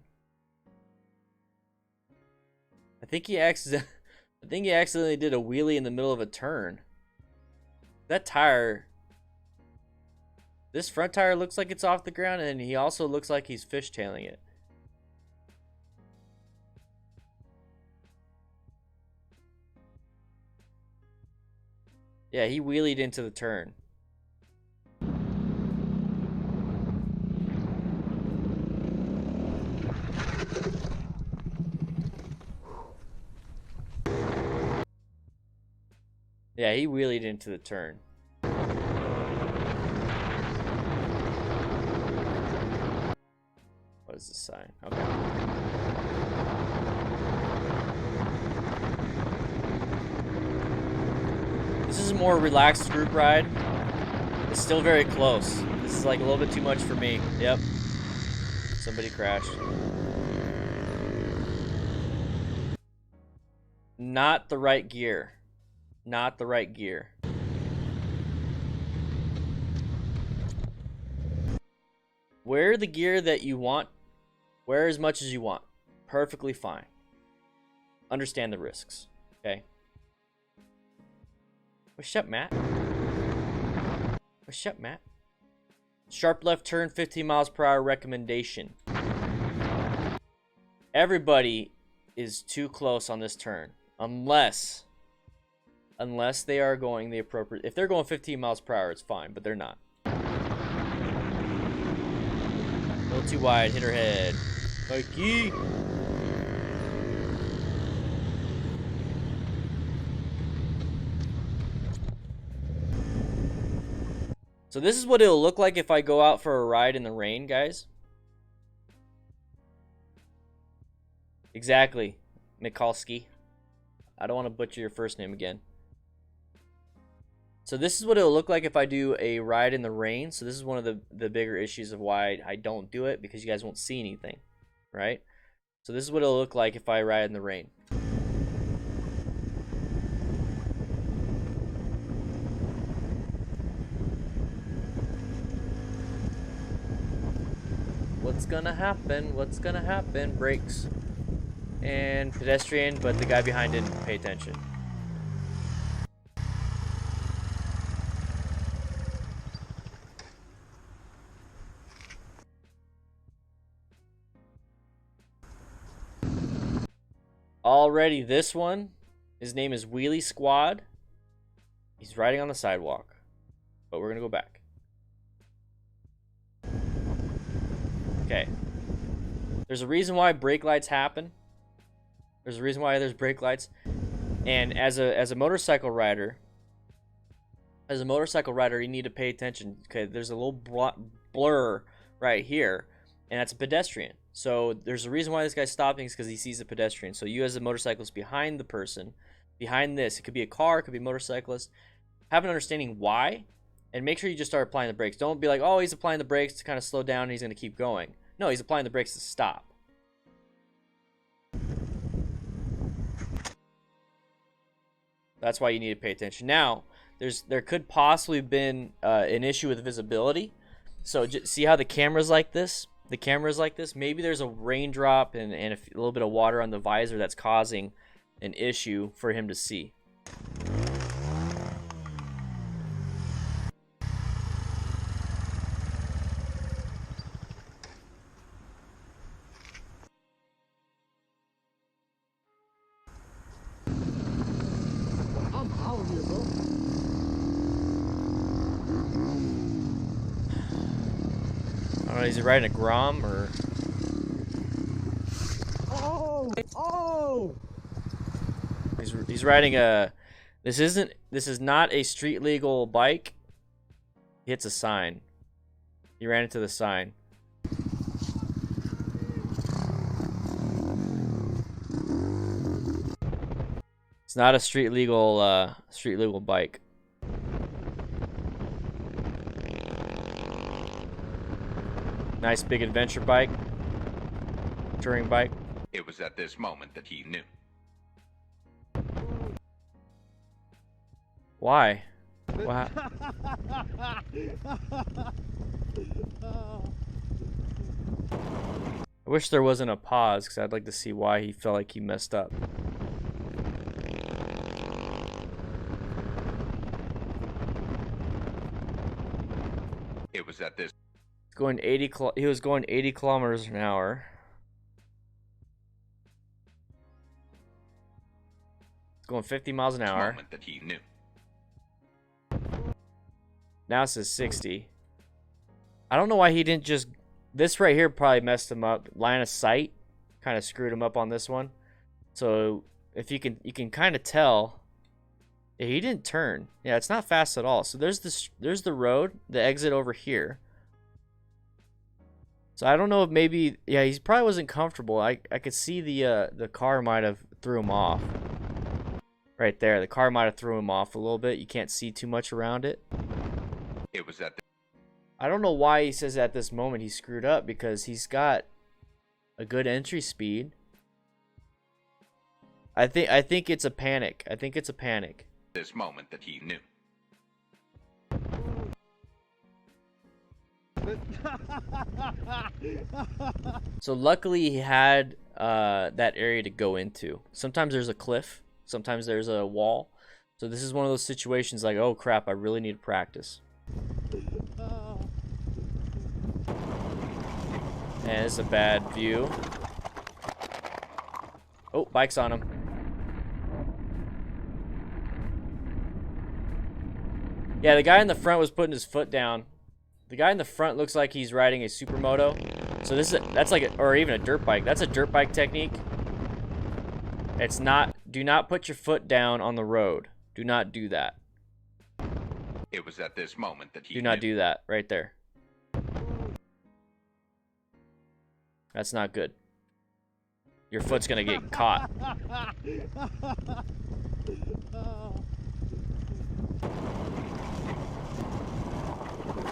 S1: I think he accidentally did a wheelie in the middle of a turn. That tire, this front tire looks like it's off the ground, and he also looks like he's fishtailing it. Yeah, he wheelied into the turn. Yeah, he wheelied into the turn. What is the sign? Okay. This is a more relaxed group ride. It's still very close. This is like a little bit too much for me. Yep. Somebody crashed. Not the right gear. Not the right gear. Wear the gear that you want. Wear as much as you want. Perfectly fine. Understand the risks. Okay? What's up, Matt? What's up, Matt? Sharp left turn, 15 miles per hour recommendation. Everybody is too close on this turn. Unless they are going the appropriate... If they're going 15 miles per hour, it's fine, but they're not. A little too wide, hit her head. Mikey! So this is what it'll look like if I go out for a ride in the rain, guys. Exactly, Mikulski. I don't want to butcher your first name again. So this is what it'll look like if I do a ride in the rain. So this is one of the bigger issues of why I don't do it, because you guys won't see anything, right? So this is what it'll look like if I ride in the rain. What's gonna happen? What's gonna happen? Brakes and pedestrian, but the guy behind didn't pay attention. Already this one, his name is Wheelie Squad. He's riding on the sidewalk. But we're going to go back. Okay. There's a reason why brake lights happen. There's a reason why there's brake lights. And as a motorcycle rider, you need to pay attention. Okay, there's a little blur right here, and that's a pedestrian. So there's a reason why this guy's stopping is because he sees a pedestrian. So you as a motorcyclist behind the person, behind this, it could be a car, it could be a motorcyclist, have an understanding why, and make sure you just start applying the brakes. Don't be like, oh, he's applying the brakes to kind of slow down and he's going to keep going. No, he's applying the brakes to stop. That's why you need to pay attention. Now, there could possibly have been an issue with visibility. So see how the camera's like this? The camera's like this. Maybe there's a raindrop and a little bit of water on the visor that's causing an issue for him to see. Is he riding a Grom or?
S2: Oh!
S1: He's riding a. This is not a street legal bike. He hits a sign. He ran into the sign. It's not a street legal bike. Nice big adventure bike. Touring bike.
S4: It was at this moment that he knew.
S1: Why? Wow. I wish there wasn't a pause because I'd like to see why he felt like he messed up.
S4: It was at this.
S1: He was going 80 kilometers an hour. Going 50 miles an hour.
S4: Moment that he knew.
S1: Now it says 60. I don't know why he didn't just. This right here probably messed him up. Line of sight kind of screwed him up on this one. So if you can kind of tell. Yeah, he didn't turn. Yeah, it's not fast at all. So there's the road, the exit over here. So I don't know if maybe, yeah, he probably wasn't comfortable. I could see the car might have threw him off. Right there, the car might have threw him off a little bit. You can't see too much around it.
S4: It was at.
S1: I don't know why he says at this moment he screwed up because he's got a good entry speed. I think it's a panic. I think it's a panic.
S4: This moment that he knew.
S1: So luckily he had that area to go into. Sometimes there's a cliff, sometimes there's a wall. So this is one of those situations like, oh crap, I really need to practice. And it's a bad view. Oh, bike's on him. Yeah, the guy in the front was putting his foot down. The guy in the front looks like he's riding a supermoto. So that's like or even a dirt bike. That's a dirt bike technique. It's not. Do not put your foot down on the road. Do not do that.
S4: It was at this moment that he
S1: do not do that right there. That's not good. Your foot's gonna get caught.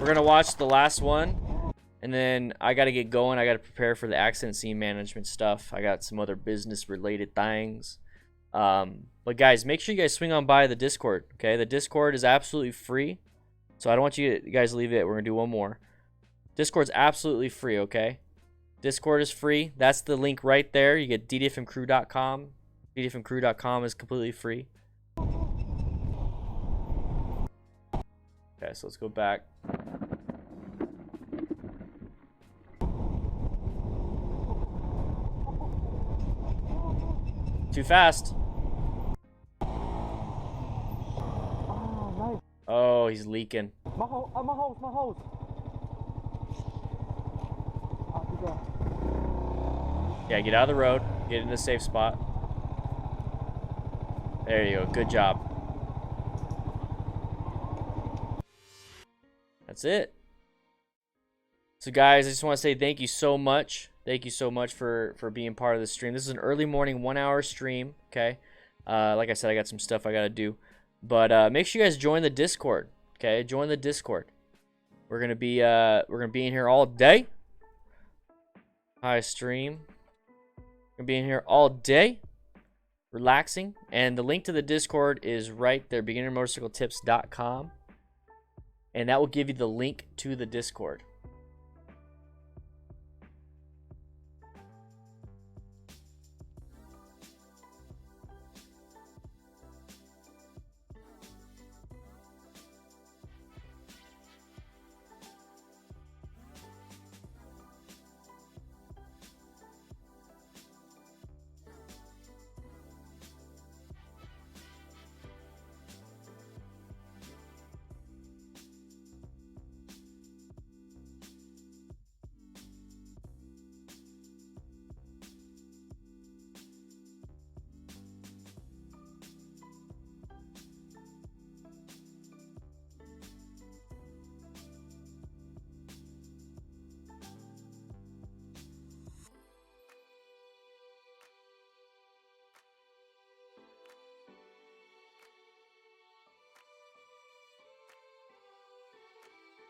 S1: We're gonna watch the last one, and then I gotta get going. I gotta prepare for the accident scene management stuff. I got some other business related things. But guys, make sure you guys swing on by the Discord. Okay, the Discord is absolutely free, so I don't want you guys to leave it. We're gonna do one more. Discord's absolutely free. Okay, Discord is free. That's the link right there. You get DDFMcrew.com. DDFMcrew.com is completely free. Okay, so let's go back. Too fast.
S2: Oh, nice.
S1: Oh, he's leaking.
S2: My hose, my hose, my hose. Off you go.
S1: Yeah, get out of the road. Get in a safe spot. There you go. Good job. That's it. So guys, I just want to say thank you so much. Thank you so much for being part of the stream. This is an early morning 1 hour stream. Okay. Like I said, I got some stuff I got to do. But make sure you guys join the Discord. Okay. Join the Discord. We're going to be in here all day. Hi, stream. We're going to be in here all day. Relaxing. And the link to the Discord is right there. beginnermotorcycletips.com. And that will give you the link to the Discord.